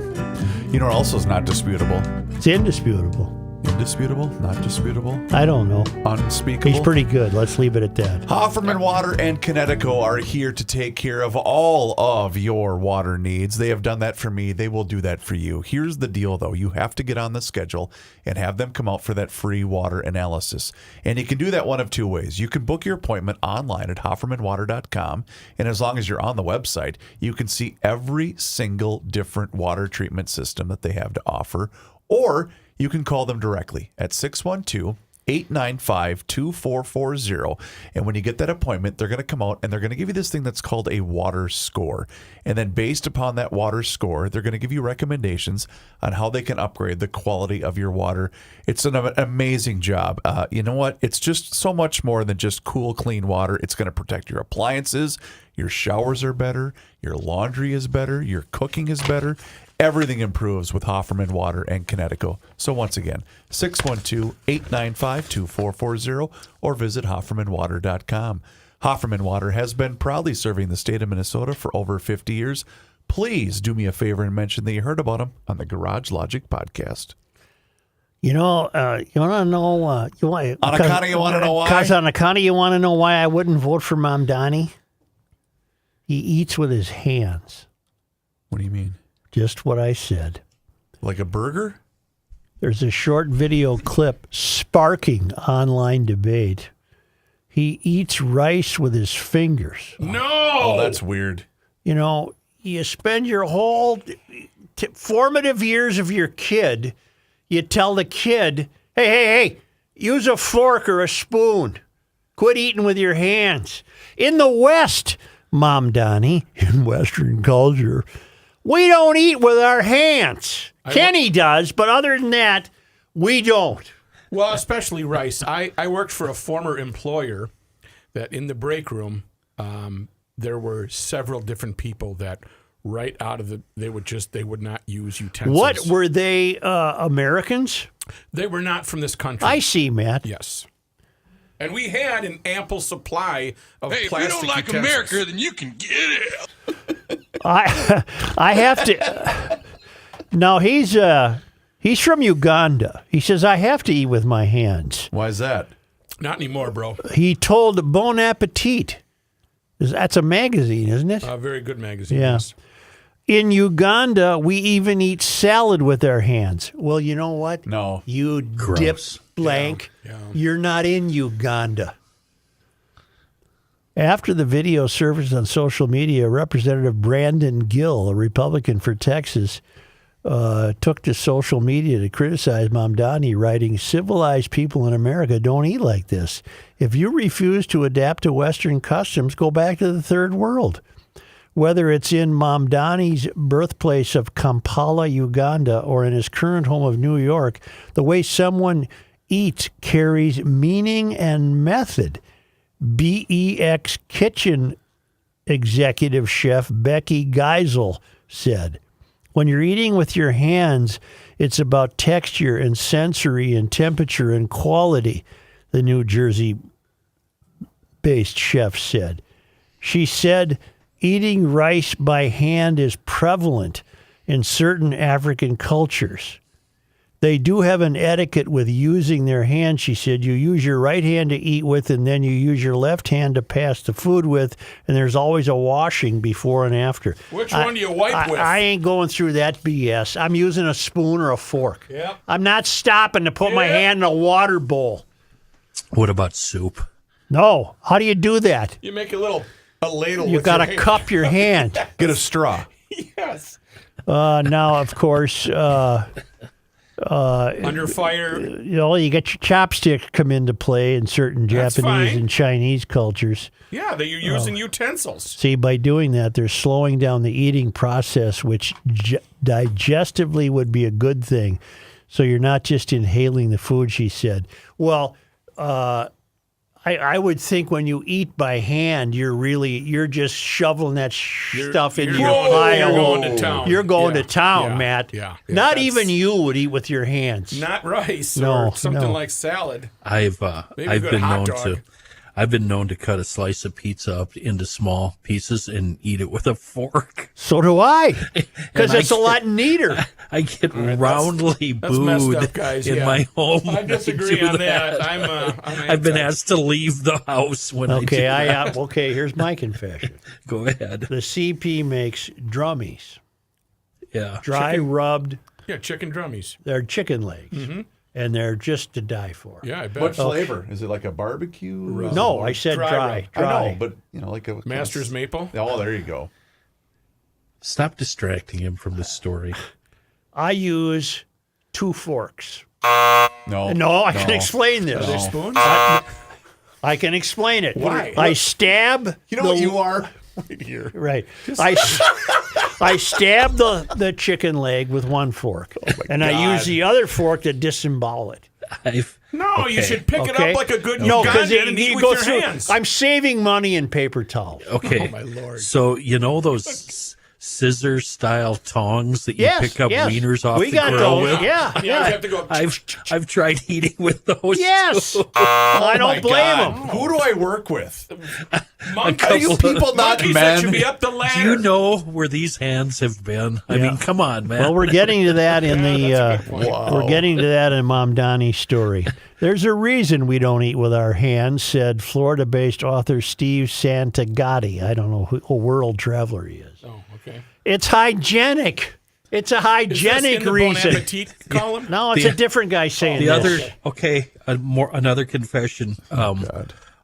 You know what else is not disputable? It's indisputable. Indisputable? Not disputable? I don't know. Unspeakable? He's pretty good. Let's leave it at that. Hofferman Water and Connecticut are here to take care of all of your water needs. They have done that for me. They will do that for you. Here's the deal, though. You have to get on the schedule and have them come out for that free water analysis. And you can do that one of two ways. You can book your appointment online at HoffermanWater.com. And as long as you're on the website, you can see every single different water treatment system that they have to offer. Or you can call them directly at 612-895-2440. And when you get that appointment, they're going to come out and they're going to give you this thing that's called a water score. And then based upon that water score, they're going to give you recommendations on how they can upgrade the quality of your water. It's an amazing job. You know what? It's just so much more than just cool, clean water. It's going to protect your appliances. Your showers are better. Your laundry is better. Your cooking is better. Everything improves with Hofferman Water and Connecticut. So once again, 612-895-2440 or visit HoffermanWater.com. Hofferman Water has been proudly serving the state of Minnesota for over 50 years. Please do me a favor and mention that you heard about them on the Garage Logic podcast. You know, you want to know... On account of you want to know why? Because on account of you want to know why I wouldn't vote for Mamdani? He eats with his hands. What do you mean? Just what I said. Like a burger? There's a short video clip sparking online debate. He eats rice with his fingers. No! Oh, that's weird. You know, you spend your whole formative years of your kid, you tell the kid, hey, use a fork or a spoon. Quit eating with your hands. In the West, Mamdani, in Western culture, we don't eat with our hands. Kenny does, but other than that, we don't. Well, especially rice. I worked for a former employer that in the break room, there were several different people that right out of they would not use utensils. What, were they Americans? They were not from this country. I see, Matt. Yes. And we had an ample supply of hey, plastic if you don't like utensils. America, then you can get it. I have to. Now he's from Uganda. He says I have to eat with my hands. Why is that? Not anymore, bro. He told Bon Appetit. That's a magazine, isn't it? A very good magazine. Yeah. Yes. In Uganda, we even eat salad with our hands. Well, you know what? No. You dip blank. Yeah. You're not in Uganda. After the video surfaced on social media, Representative Brandon Gill, a Republican for Texas, took to social media to criticize Mamdani, writing, "Civilized people in America don't eat like this. If you refuse to adapt to Western customs, go back to the third world." Whether it's in Mamdani's birthplace of Kampala, Uganda, or in his current home of New York, the way someone eats carries meaning and method. BEX Kitchen executive chef Becky Geisel said, "When you're eating with your hands, it's about texture and sensory and temperature and quality," the New Jersey-based chef said. She said, "Eating rice by hand is prevalent in certain African cultures. They do have an etiquette with using their hand," she said. "You use your right hand to eat with, and then you use your left hand to pass the food with, and there's always a washing before and after." Which one do you wipe with? I ain't going through that BS. I'm using a spoon or a fork. Yep. I'm not stopping to put my hand in a water bowl. What about soup? No. How do you do that? You make a ladle. You with got your to hand. cup your hand. Get a straw. Yes. Now, of course... under fire. You know, you get your chopsticks come into play in certain That's Japanese fine. and Chinese cultures. Yeah, that you're using utensils. See, by doing that, they're slowing down the eating process, which digestively would be a good thing. So you're not just inhaling the food, she said. Well, I would think when you eat by hand, you're just shoveling that stuff into your pile. You're going to town. You're going Yeah. to town, Yeah. Matt. Yeah. Not That's- even you would eat with your hands. Not rice No, or something no. like salad. I've Maybe a I've good been hot known dog. to I've been known to cut a slice of pizza up into small pieces and eat it with a fork. So do I, because And it's a lot neater. I get roundly that's messed booed up, guys. in Yeah. my home. I when disagree do on that. I'm I've been anti. asked to leave the house when Okay, I do that. okay. Here's my confession. Go ahead. The CP makes drummies, Yeah. dry rubbed. Yeah, chicken drummies. They're chicken legs, and they're just to die for. Yeah, I bet. What flavor? Is it like a barbecue? No, I said Dry dry. rub. I know, but like a Master's maple. Oh, there you go. Stop distracting him from the story. I use 2 forks. No, No, I can explain this. Are they spoons? I can explain it. Why? I stab. You know what you are right here. Right. I stab the chicken leg with 1 fork, and I God. use the other fork to disembowel it. No, you should pick it Okay? up like a good No, because Ugandan and eat you with go your through. hands. I'm saving money in paper towels. Okay. Oh, my Lord. So you know those scissor style tongs that you Yes, pick up yes. wieners off We the got grill those. with? Yeah, You always have to go. I've tried eating with those. Yes. too. I Oh don't my blame God. them. Who do I work with? Monkeys, Are you people not monkeys that should men? be up the ladder. Do you know where these hands have been? I mean, come on, man. Well, we're getting to that in the. that's a good point. We're getting to that in Mom Donnie's story. There's a reason we don't eat with our hands," said Florida-based author Steve Santagati. I don't know who world traveler he is. Oh, okay. It's hygienic. It's a Is hygienic this in the Bon reason. Appetit column? No, it's The- a different guy saying the this. other another confession.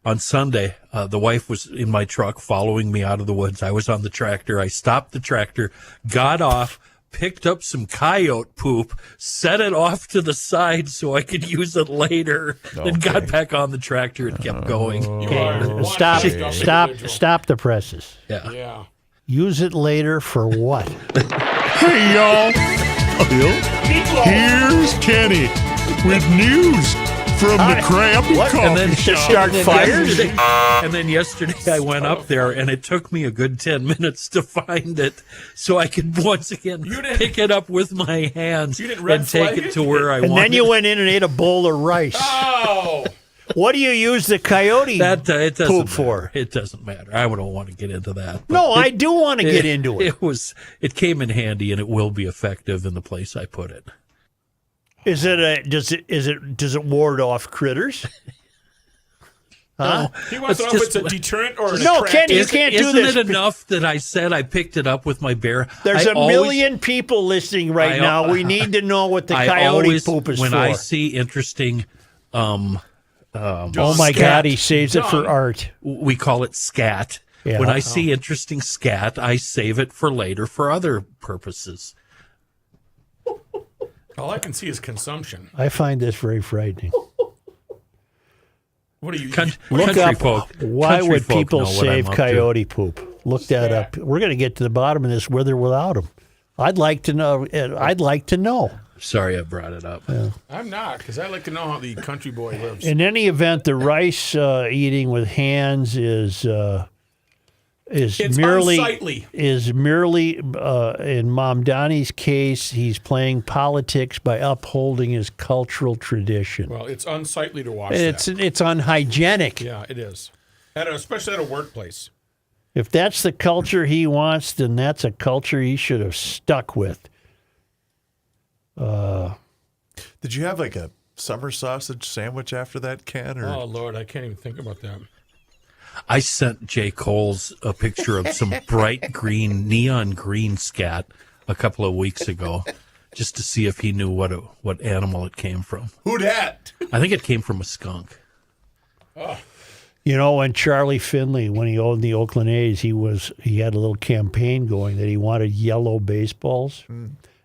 On Sunday, the wife was in my truck following me out of the woods. I was on the tractor. I stopped the tractor, got off, picked up some coyote poop, set it off to the side so I could use it later, then got back on the tractor and kept going. You are one Stop! messed up Stop! individual. Stop the presses. Yeah. Yeah. Use it later for what? Hey, y'all. Here's Kenny with news from the Krabby And then Coffee Shop. start fires? And then yesterday I went up there and it took me a good 10 minutes to find it so I could once again pick it up with my hands You didn't red and take flag it it? to where I And wanted. then you went in and ate a bowl of rice. Oh. What do you use the coyote it doesn't poop matter. for? It doesn't matter. I don't want to get into that. but No, I do want to get into it. It came in handy and it will be effective in the place I put it. Does it ward off critters? Huh? He wants to know if it's a deterrent or an No, attractant. Kenny, you can't do this. Isn't it enough that I said I picked it up with my bare? There's I a always- million people listening right I- now. We need to know what the I coyote always, poop is when for. I see interesting, oh my scat. God, he saves it for art. we call it scat. Yeah. When I see interesting scat, I save it for later for other purposes. All I can see is consumption. I find this very frightening. What do you? Look country up folk- why country would folk people know what save I'm up to. coyote poop. Look that up. We're going to get to the bottom of this with or without them. I'd like to know. I'd like to know. Sorry, I brought it up. I'm not, because I like to know how the country boy lives. In any event, the rice eating with hands is It's merely unsightly. in Mom Donnie's case, he's playing politics by upholding his cultural tradition. Well, it's unsightly to watch. It's unhygienic. Yeah, it is. Especially at a workplace. If that's the culture he wants, then that's a culture he should have stuck with. Did you have like a summer sausage sandwich after that, Ken? Or Oh Lord, I can't even think about that. I sent Jay Coles a picture of some bright green, neon green scat a couple of weeks ago, just to see if he knew what animal it came from. who dat? I think it came from a skunk. You know, when Charlie Finley, when he owned the Oakland A's, he had a little campaign going that he wanted yellow baseballs.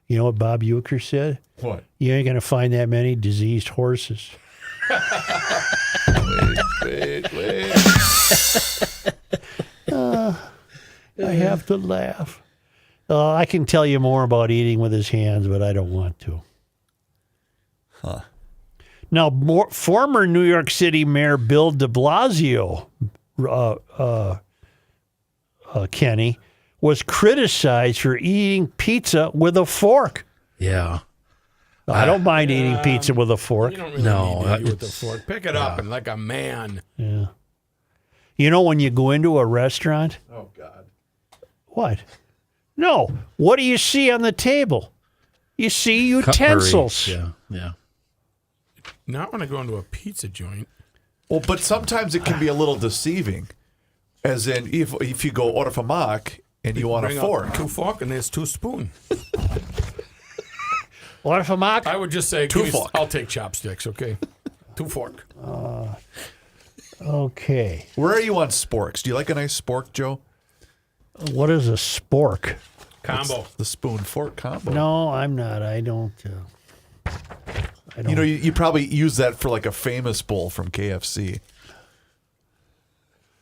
You know what Bob Uecker said? What? You ain't going to find that many diseased horses. Wait. I have to laugh. I can tell you more about eating with his hands, but I don't want to. Now, former New York City Mayor Bill de Blasio, Kenny, was criticized for eating pizza with a fork. Yeah. I don't mind eating pizza with a fork. You don't really No, need to do it with it's- the fork. Pick it up and like a man. Yeah. You know, when you go into a restaurant, Oh God. what? No. What do you see on the table? You see utensils. Cutlery. Yeah. Not when I go into a pizza joint. Well, but sometimes it can be a little deceiving. As in, if you go order for Mark and you want a Bring fork. out 2 fork and there's 2 spoon. What for Mark? I would just say, 2 fork. I'll take chopsticks, okay? 2 fork. Okay. Where are you on sporks? Do you like a nice spork, Joe? What is a spork? Combo. The spoon fork combo. No, I'm not. I don't. You know, you probably use that for like a famous bowl from KFC.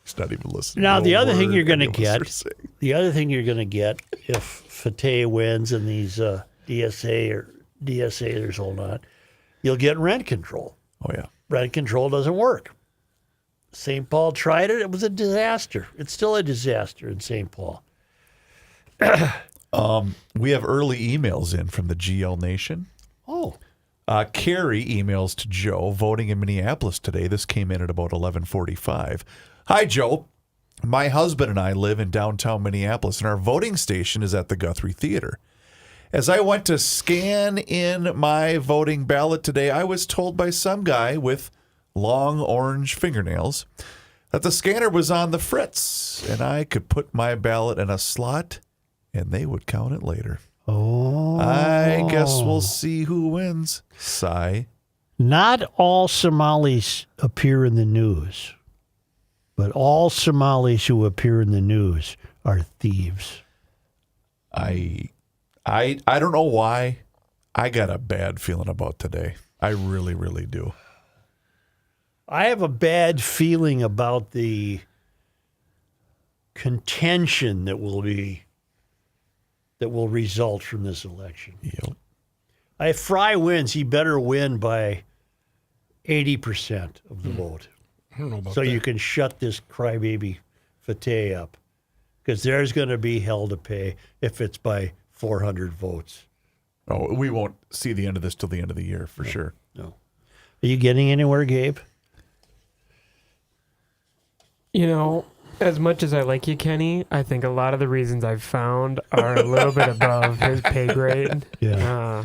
He's not even listening. Now, to the a other thing word you're going to any of us get, are saying. the other thing you're going to get if Fateh wins and these DSAers hold on, you'll get rent control. Oh, yeah. Rent control doesn't work. St. Paul tried it. It was a disaster. It's still a disaster in St. Paul. We have early emails in from the GL Nation. Oh. Carrie emails to Joe, voting in Minneapolis today. This came in at about 11:45. Hi, Joe. My husband and I live in downtown Minneapolis, and our voting station is at the Guthrie Theater. As I went to scan in my voting ballot today, I was told by some guy with long orange fingernails that the scanner was on the fritz, and I could put my ballot in a slot, and they would count it later. Oh. I guess we'll see who wins. Sigh. Not all Somalis appear in the news, but all Somalis who appear in the news are thieves. I don't know why. I got a bad feeling about today. I really, really do. I have a bad feeling about the contention that will result from this election. Yep. If Fry wins, he better win by 80% of the vote. I don't know about So that. you can shut this crybaby Fateh up. Because there's going to be hell to pay if it's by 400 votes. Oh, we won't see the end of this till the end of the year for sure. No. Are you getting anywhere, Gabe? You know, as much as I like you, Kenny, I think a lot of the reasons I've found are a little bit above his pay grade. Yeah.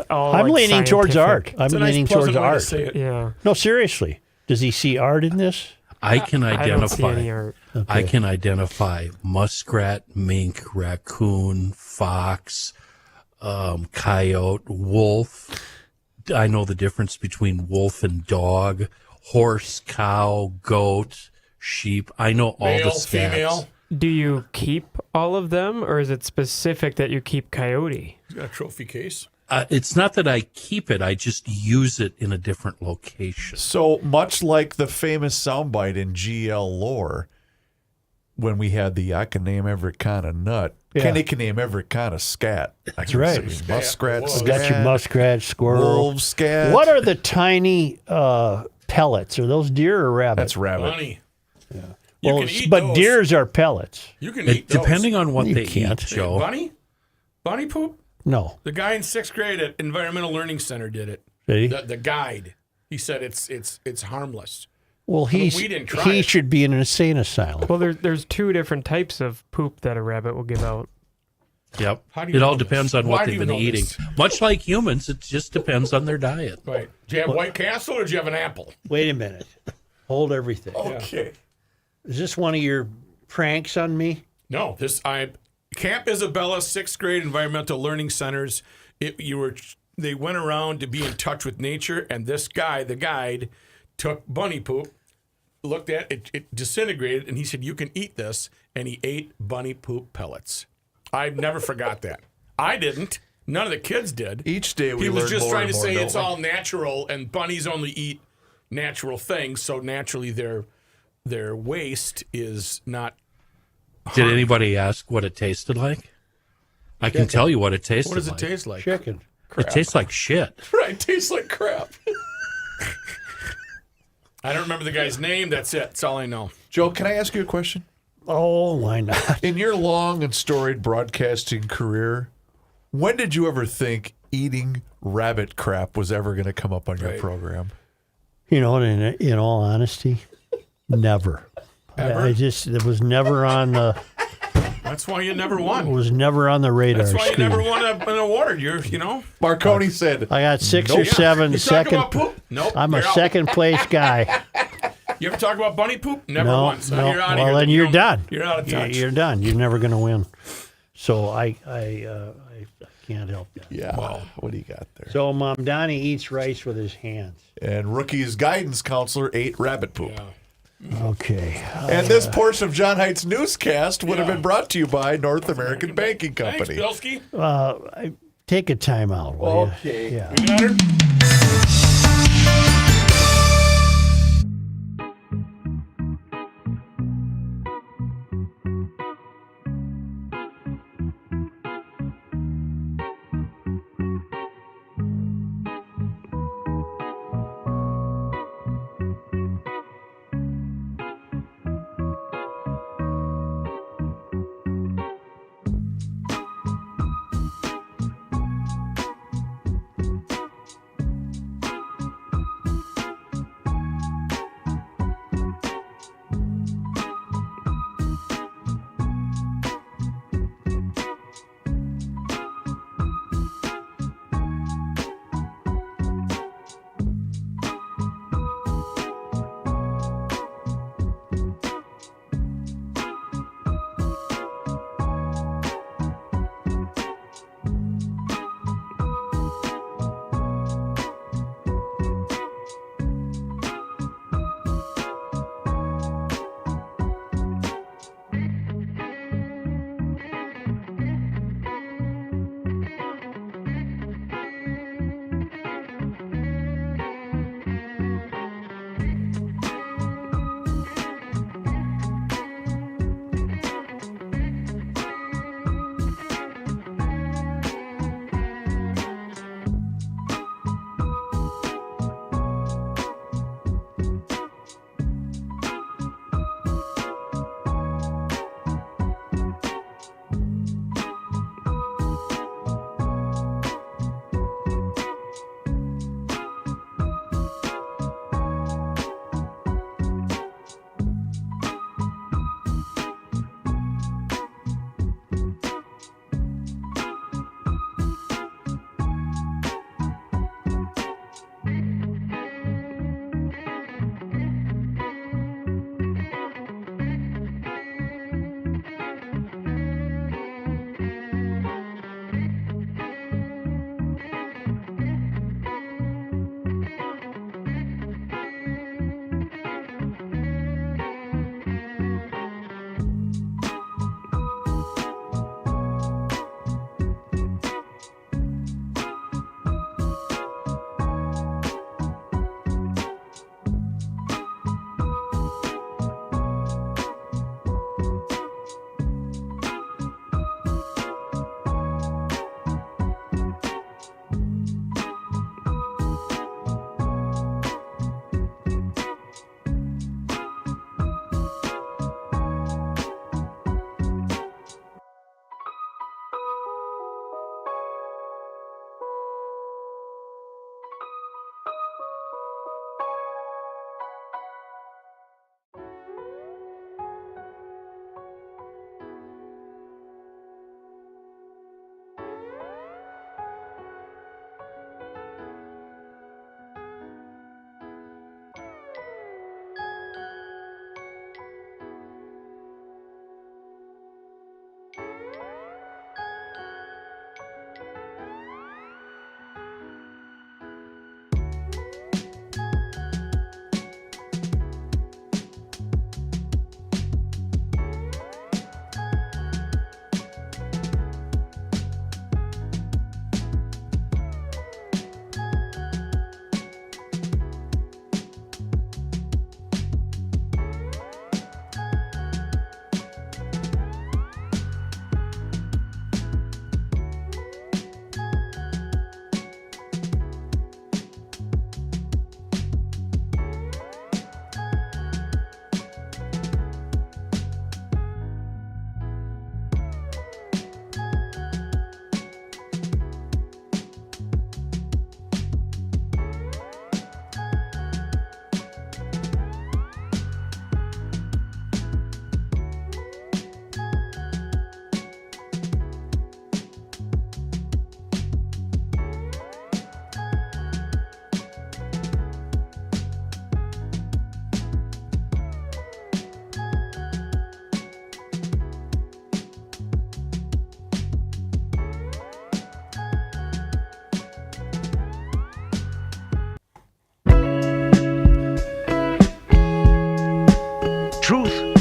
All I'm like leaning towards scientific. art. I'm leaning towards art. Yeah. No, seriously. Does he see art in this? I can I don't see any identify. art. I can identify muskrat, mink, raccoon, fox, coyote, wolf. I know the difference between wolf and dog, horse, cow, goat, sheep. I know all Male, the stats. female. Do you keep all of them, or is it specific that you keep coyote? He's got a trophy case. It's not that I keep it; I just use it in a different location. So much like the famous soundbite in GL lore, when we had the I can name every kind of nut, Yeah. Kenny can name every kind of scat. That's right. Muskrat, You scat, got your muskrat, squirrel. wolf, scat. What are the tiny pellets? Are those deer or rabbit? That's rabbit. Bunny. You Well, can eat but those. deers are pellets. You can eat It, depending those. on what You they can't. eat, Joe. Bunny poop? No. The guy in 6th grade at Environmental Learning Center did it. Did he? The guide. He said it's harmless. Well, we didn't try he it. should be in an insane asylum. Well, there's 2 different types of poop that a rabbit will give out. Yep. How do you It all know this? depends on Why what do they've you been know eating. this? Much like humans, it just depends on their diet. Right. Do you have White Castle or do you have an apple? Wait a minute. Hold everything. Okay. Is this one of your pranks on me? No, Camp Isabella 6th grade Environmental Learning Centers. They went around to be in touch with nature, and this guy, the guide, took bunny poop, looked at it, it disintegrated, and he said, "You can eat this," and he ate bunny poop pellets. I've never forgot that. I didn't. None of the kids did. Each day we He was learn just more trying and to more, say don't it's we? all natural, and bunnies only eat natural things, so naturally their waste is not. Did anybody ask what it tasted like? I can tell you what it tasted What does it like. taste like? Chicken. It tastes like shit. Right, tastes like crap. I don't remember the guy's name. That's it. That's all I know. Joe, can I ask you a question? Oh, why not? In your long and storied broadcasting career, when did you ever think eating rabbit crap was ever going to come up on your program? You know, in all honesty, never. Ever? It was never on the. That's why you never It won. was never on the radar That's why you screen. never won an award. You know. Marconi said, I got 6 Nope. or 7 You talk second. about poop? Nope. I'm a you're out. second place guy. You ever talk about bunny poop? Never No, once. So no. you're out of Well, here. then You you're don't- done. You're out of touch. You're done. You're never going to win. So I can't help that. yeah, what do you got there? So Mom Donnie eats rice with his hands. And Rookie's guidance counselor ate rabbit poop. Okay. And this portion of John Heights Newscast would have been brought to you by North American Banking Thanks, Company. Bilski. Take a time out, will you? Okay. Yeah. You got her?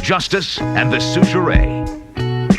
justice, and the Souchere.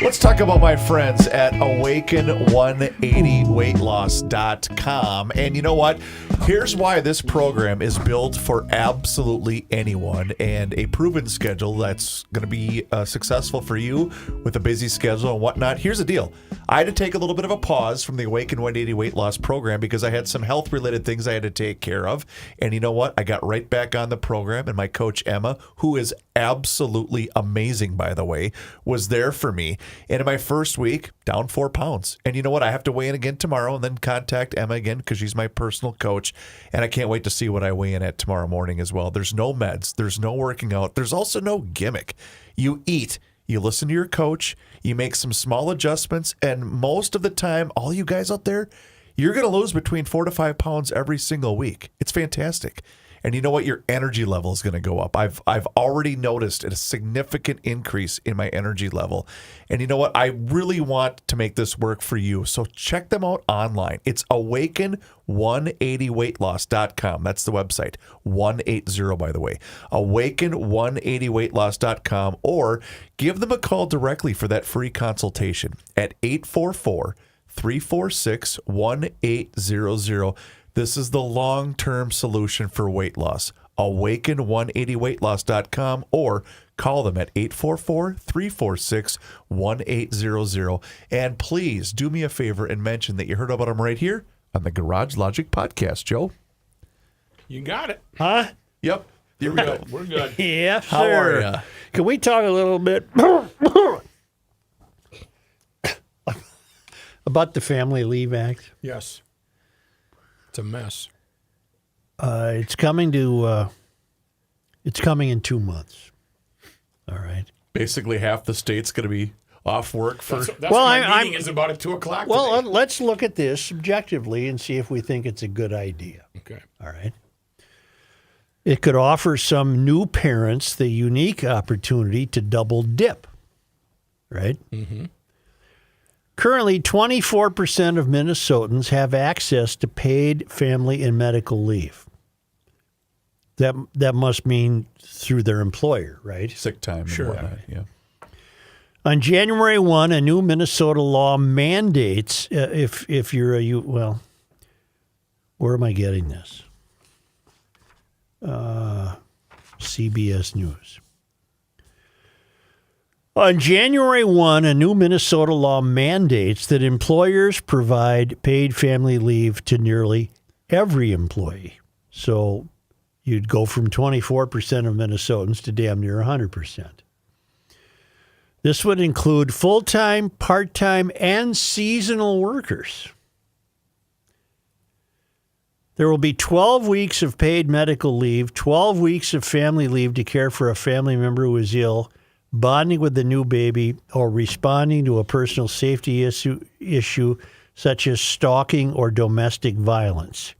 Let's talk about my friends at Awaken180weightloss.com. And you know what? Here's why this program is built for absolutely anyone, and a proven schedule that's going to be successful for you with a busy schedule and whatnot. Here's the deal. I had to take a little bit of a pause from the Awaken 180 weight loss program because I had some health related things I had to take care of. And you know what? I got right back on the program, and my coach Emma, who is absolutely amazing, by the way, was there for me. And in my first week, down 4 pounds. And you know what? I have to weigh in again tomorrow and then contact Emma again because she's my personal coach. And I can't wait to see what I weigh in at tomorrow morning as well. There's no meds. There's no working out. There's also no gimmick. You eat. You listen to your coach. You make some small adjustments. And most of the time, all you guys out there, you're going to lose between 4 to 5 pounds every single week. It's fantastic. And you know what? Your energy level is going to go up. I've already noticed a significant increase in my energy level. And you know what? I really want to make this work for you. So check them out online. It's Awaken180weightloss.com. That's the website. 180, by the way. Awaken180weightloss.com, or give them a call directly for that free consultation at 844-346-1800. This is the long-term solution for weight loss. Awaken180weightloss.com, or call them at 844-346-1800. And please do me a favor and mention that you heard about them right here on the Garage Logic podcast, Joe. You got it. Huh? Yep. Here we go. We're good. Yes, How sir. are ya? Can we talk a little bit about the Family Leave Act? Yes. It's a mess. It's coming to. It's coming in 2 months. All right. Basically, half the state's going to be off work for. That's what my meeting is about at 2:00. Well, today. let's look at this objectively and see if we think it's a good idea. Okay. All right. It could offer some new parents the unique opportunity to double dip. Right? Mm-hmm. Currently, 24% of Minnesotans have access to paid family and medical leave. That must mean through their employer, right? Sick time. Sure. And whatnot, yeah. On January 1, a new Minnesota law mandates if you're well, where am I getting this? CBS News. On January 1, a new Minnesota law mandates that employers provide paid family leave to nearly every employee. So you'd go from 24% of Minnesotans to damn near 100%. This would include full-time, part-time, and seasonal workers. There will be 12 weeks of paid medical leave, 12 weeks of family leave to care for a family member who is ill, bonding with the new baby, or responding to a personal safety issue such as stalking or domestic violence.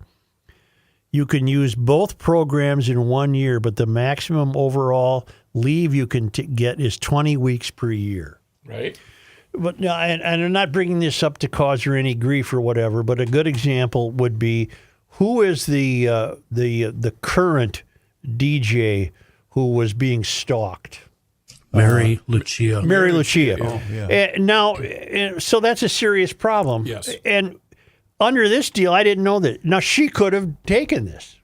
You can use both programs in 1 year, but the maximum overall leave you can get is 20 weeks per year. Right. But no, and I'm not bringing this up to cause her any grief or whatever, but a good example would be, who is the current DJ who was being stalked? Mary Lucia. Mary Lucia. Oh, yeah. Now, so that's a serious problem. Yes. And under this deal, I didn't know that. Now, she could have taken this,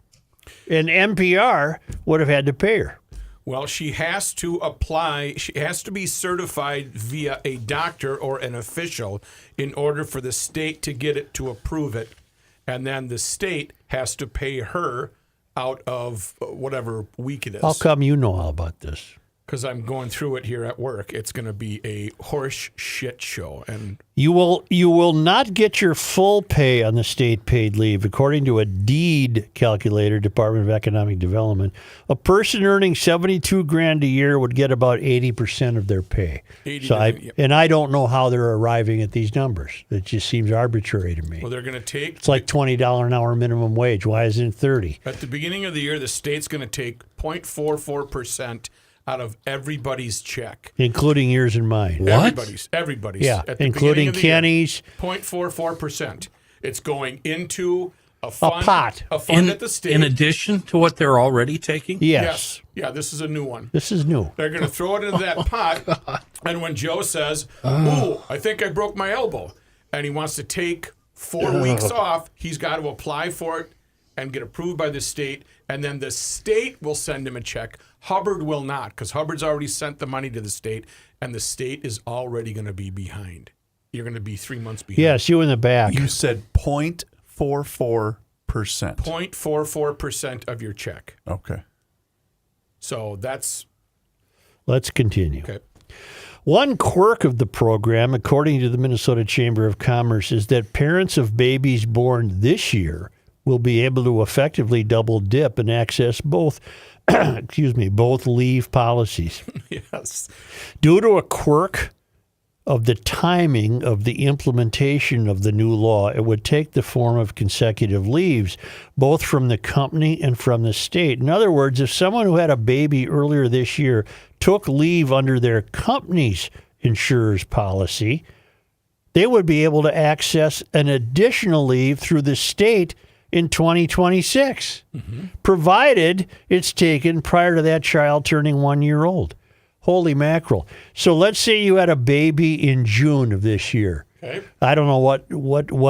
and NPR would have had to pay her. Well, she has to apply. She has to be certified via a doctor or an official in order for the state to get it to approve it. And then the state has to pay her out of whatever week it is. How come you know all about this? Because I'm going through it here at work. It's going to be a horse shit show. And You will not get your full pay on the state paid leave, according to a deed calculator, Department of Economic Development. A person earning $72,000 a year would get about 80% of their pay. 80, So yep. and I don't know how they're arriving at these numbers. It just seems arbitrary to me. well, they're going to take. It's like $20 an hour minimum wage. Why isn't it 30? At the beginning of the year, the state's going to take 0.44% out of everybody's check. Including yours and mine. Everybody's. Yeah, At the including beginning of the year, Kenny's. 0.44%. It's going into a fund, pot. a fund at the state. In addition to what they're already taking? Yes. Yeah, this is a new one. This is new. They're going to throw it into that pot, and when Joe says, "Ooh, I think I broke my elbow," and he wants to take 4 weeks off, he's got to apply for it and get approved by the state, and then the state will send him a check. Hubbard will not, because Hubbard's already sent the money to the state, and the state is already going to be behind. You're going to be 3 months behind. Yes, you in the back. You said 0.44%. 0.44% of your check. Okay. So that's... Let's continue. Okay. One quirk of the program, according to the Minnesota Chamber of Commerce, is that parents of babies born this year will be able to effectively double dip and access both both leave policies. Yes. Due to a quirk of the timing of the implementation of the new law, it would take the form of consecutive leaves, both from the company and from the state. In other words, if someone who had a baby earlier this year took leave under their company's insurer's policy, they would be able to access an additional leave through the state in 2026, provided it's taken prior to that child turning 1 year old. Holy mackerel. So let's say you had a baby in June of this year. Okay. I don't know what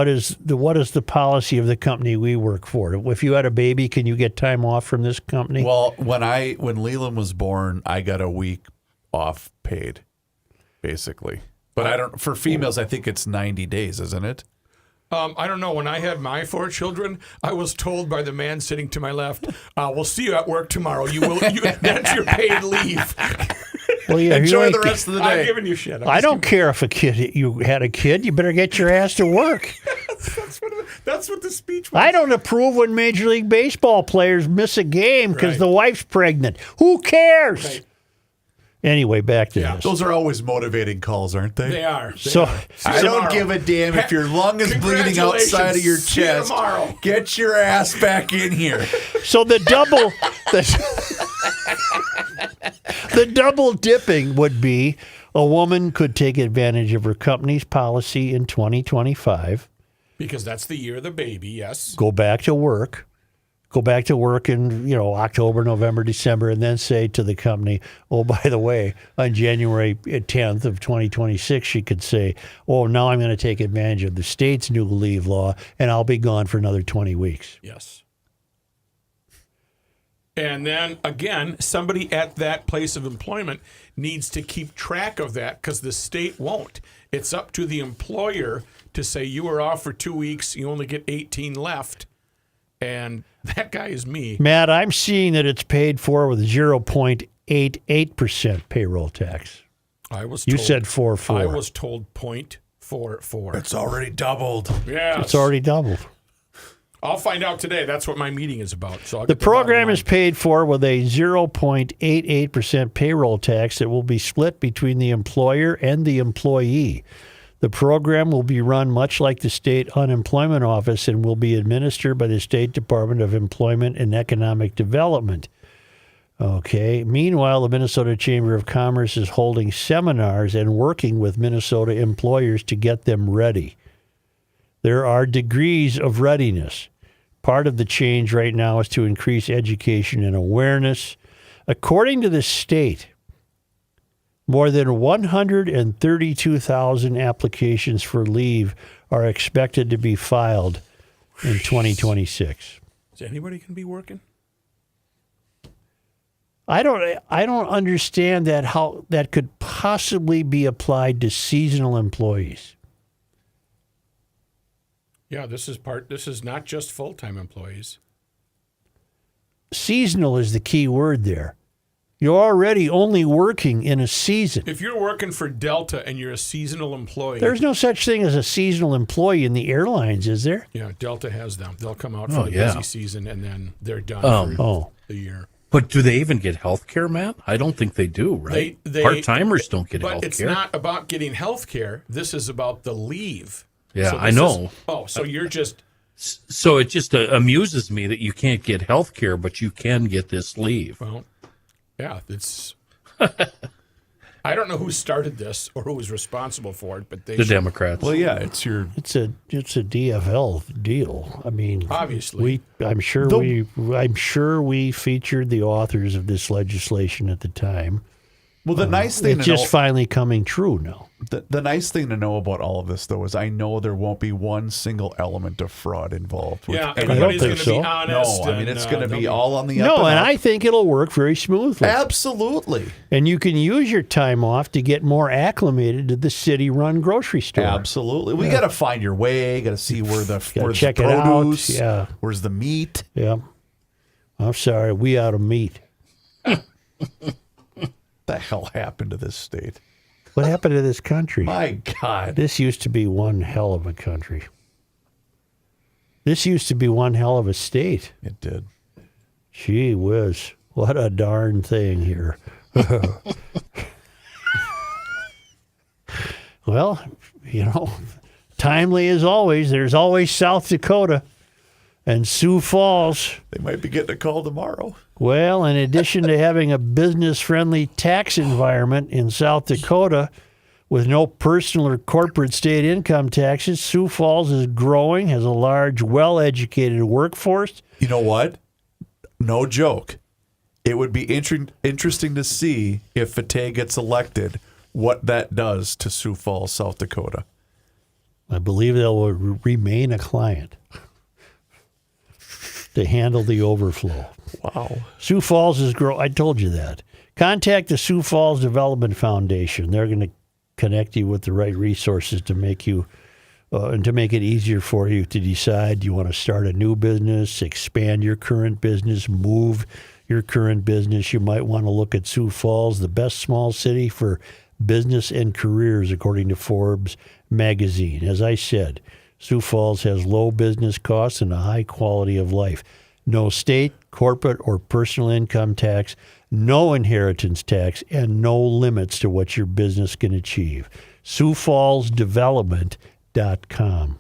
is the policy of the company we work for. If you had a baby, can you get time off from this company? Well, when Leland was born, I got a week off paid, basically. But I don't. For females, I think it's 90 days, isn't it? I don't know. When I had my 4 children, I was told by the man sitting to my left, "We'll see you at work tomorrow. That's your paid leave." Well, yeah, enjoy the rest of the day. I'm giving you shit. I don't care if you had a kid. You better get your ass to work. That's what the speech was. I don't approve when Major League Baseball players miss a game because Right. the wife's pregnant. Who cares? Right. Anyway, back to this. Those are always motivating calls, aren't they? They are. So I don't give a damn if your lung is bleeding outside of your See you chest. tomorrow. Get your ass back in here. So the double dipping would be a woman could take advantage of her company's policy in 2025, Because that's the year of the baby, yes. go back to work in October, November, December, and then say to the company, oh, by the way, on January 10th of 2026, she could say, oh, now I'm going to take advantage of the state's new leave law, and I'll be gone for another 20 weeks. Yes. And then, again, somebody at that place of employment needs to keep track of that because the state won't. It's up to the employer to say, you were off for 2 weeks, you only get 18 left. And that guy is me. Matt, I'm seeing that it's paid for with 0.88% payroll tax. You said 4.4. I was told 0.44. It's already doubled. Yeah. It's already doubled. I'll find out today. That's what my meeting is about. So I'll The get the bottom program line. is paid for with a 0.88% payroll tax that will be split between the employer and the employee. The program will be run much like the state unemployment office and will be administered by the State Department of Employment and Economic Development. Okay. Meanwhile, the Minnesota Chamber of Commerce is holding seminars and working with Minnesota employers to get them ready. There are degrees of readiness. Part of the change right now is to increase education and awareness. According to the state, more than 132,000 applications for leave are expected to be filed in 2026. Is anybody going to be working? I don't understand that how that could possibly be applied to seasonal employees. Yeah, this is not just full-time employees. Seasonal is the key word there. You're already only working in a season. If you're working for Delta and you're a seasonal employee. There's no such thing as a seasonal employee in the airlines, is there? Yeah, Delta has them. They'll come out for the busy season and then they're done for the year. But do they even get health care, Matt? I don't think they do, right? Part-timers don't get health But it's care. not about getting health care. This is about the leave. Yeah, So I this know. so you're just... So it just amuses me that you can't get health care, but you can get this leave. Well, yeah, it's... I don't know who started this or who was responsible for it, but they The should. Democrats. Well, yeah, it's your. It's a DFL deal. I mean, Obviously. I'm sure we featured the authors of this legislation at the time. Well, the nice thing It's to just know, finally coming true now. the nice thing to know about all of this, though, is I know there won't be one single element of fraud involved. With Yeah, any- everybody's think going to so. be honest. No, I mean it's going to be they'll all on the up No, and up. I think it'll work very smoothly. Absolutely. And you can use your time off to get more acclimated to the city-run grocery store. Absolutely. We got to find your way. Got to see where's check the it out. produce. Yeah. Where's the meat? Yeah. I'm sorry, we out of meat. The hell happened to this state? What happened to this country? My God. This used to be one hell of a country. This used to be one hell of a state. It did. Gee whiz. What a darn thing here. Well, timely as always. There's always South Dakota and Sioux Falls. They might be getting a call tomorrow. Well, in addition to having a business-friendly tax environment in South Dakota with no personal or corporate state income taxes, Sioux Falls is growing, has a large, well-educated workforce. You know what? No joke. It would be interesting to see if Fateh gets elected, what that does to Sioux Falls, South Dakota. I believe they will remain a client to handle the overflow. Wow. Sioux Falls is growing. I told you that. Contact the Sioux Falls Development Foundation. They're going to connect you with the right resources to make you and to make it easier for you to decide you want to start a new business, expand your current business, move your current business. You might want to look at Sioux Falls, the best small city for business and careers, according to Forbes magazine. As I said, Sioux Falls has low business costs and a high quality of life. No state, corporate, or personal income tax, no inheritance tax, and no limits to what your business can achieve. SiouxFallsDevelopment.com.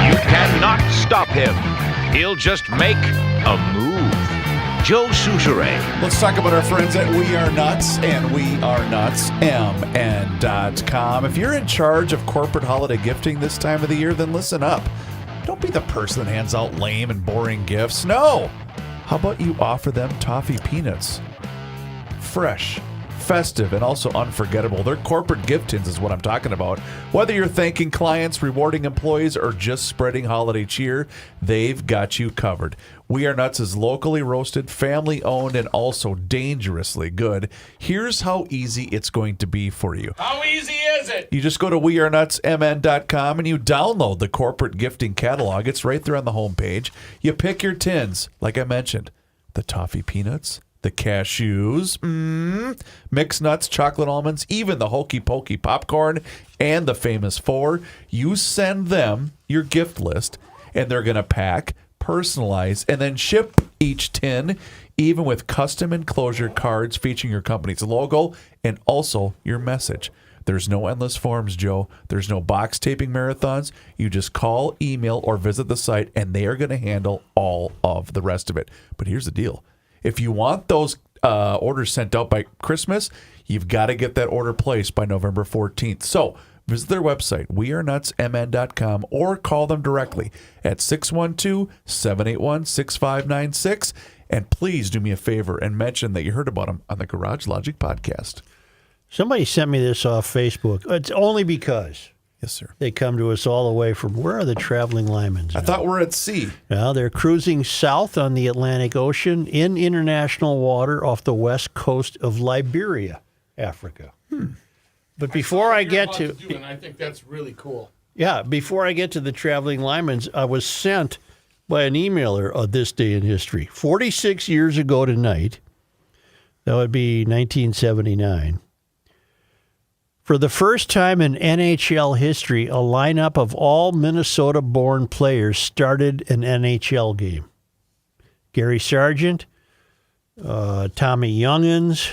You cannot stop him. He'll just make a move. Joe Souchere. Let's talk about our friends at We Are Nuts and WeAreNutsMN.com. If you're in charge of corporate holiday gifting this time of the year, then listen up. Don't be the person that hands out lame and boring gifts. No. How about you offer them toffee peanuts? Fresh, festive, and also unforgettable. Their corporate gift tins is what I'm talking about. Whether you're thanking clients, rewarding employees, or just spreading holiday cheer, they've got you covered. We Are Nuts is locally roasted, family owned, and also dangerously good. Here's how easy it's going to be for you. How easy is it? You just go to WeAreNutsMN.com and you download the corporate gifting catalog. It's right there on the homepage. You pick your tins, like I mentioned, the toffee peanuts, the cashews, mixed nuts, chocolate almonds, even the Hokey Pokey popcorn, and the famous four. You send them your gift list, and they're going to pack, personalize, and then ship each tin, even with custom enclosure cards featuring your company's logo and also your message. There's no endless forms, Joe. There's no box taping marathons. You just call, email, or visit the site, and they are going to handle all of the rest of it. But here's the deal. If you want those orders sent out by Christmas, you've got to get that order placed by November 14th. So visit their website, wearenutsmn.com, or call them directly at 612-781-6596. And please do me a favor and mention that you heard about them on the Garage Logic podcast. Somebody sent me this off Facebook. It's only because yes, sir, they come to us all the way from, where are the traveling Lymans? I thought we're at sea. Now they're cruising south on the Atlantic Ocean in international water off the west coast of Liberia, Africa. But before I get to, and I think that's really cool. before I get to the traveling Lymans, I was sent by an emailer of this day in history. 46 years ago tonight, that would be 1979. For the first time in NHL history, a lineup of all Minnesota-born players started an NHL game. Gary Sargent, Tommy Youngins,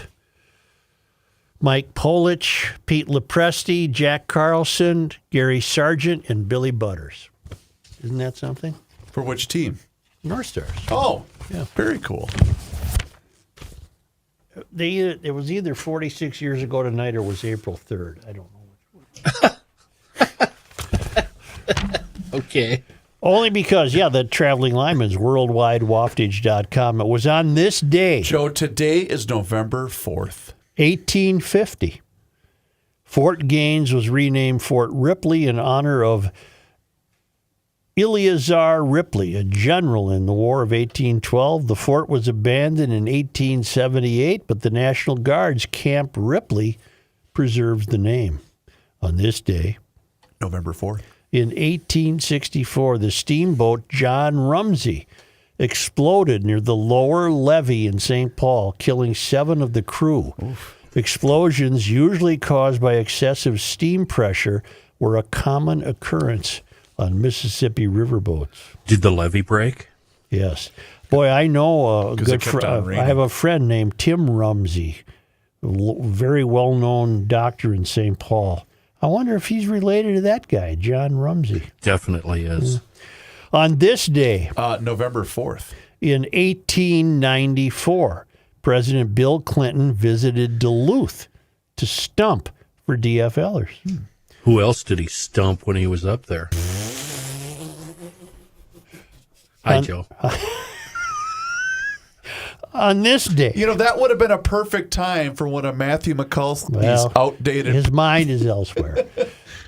Mike Polich, Pete Lepresti, Jack Carlson, Gary Sargent, and Billy Butters. Isn't that something? For which team? North Stars. Oh, yeah, very cool. It was either 46 years ago tonight or was April 3rd. I don't know which one. Okay. Only because, the Traveling Lymans, worldwidewaftage.com. It was on this day. Joe, today is November 4th. 1850. Fort Gaines was renamed Fort Ripley in honor of Eleazar Ripley, a general in the War of 1812. The fort was abandoned in 1878, but the National Guard's Camp Ripley preserves the name. On this day, November 4th, in 1864, the steamboat John Rumsey exploded near the lower levee in St. Paul, killing 7 of the crew. Oof. Explosions, usually caused by excessive steam pressure, were a common occurrence on Mississippi riverboats. Did the levee break? Yes. Boy, I know a good friend. I have a friend named Tim Rumsey, a very well-known doctor in St. Paul. I wonder if he's related to that guy, John Rumsey. Definitely is. On this day, November 4th, in 1894, President Bill Clinton visited Duluth to stump for DFLers. Who else did he stump when he was up there? Hi, Joe. On this day. That would have been a perfect time for one of Matthew McCullough's outdated. His mind is elsewhere.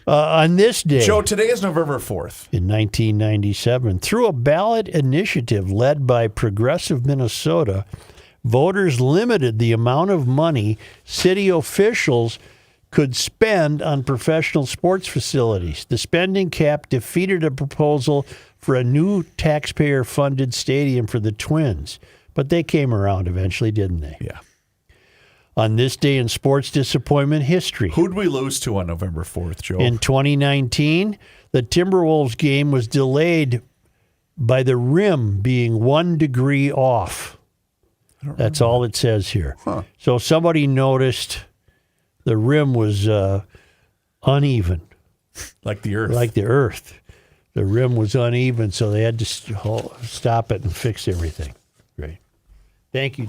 On this day. Joe, today is November 4th. In 1997, through a ballot initiative led by Progressive Minnesota, voters limited the amount of money city officials could spend on professional sports facilities. The spending cap defeated a proposal for a new taxpayer-funded stadium for the Twins. But they came around eventually, didn't they? Yeah. On this day in sports disappointment history. Who'd we lose to on November 4th, Joe? In 2019, the Timberwolves game was delayed by the rim being 1 degree off. That's all it says here. Huh. So somebody noticed the rim was uneven. Like the Earth. Like the Earth. The rim was uneven, so they had to stop it and fix everything. Great. Thank you.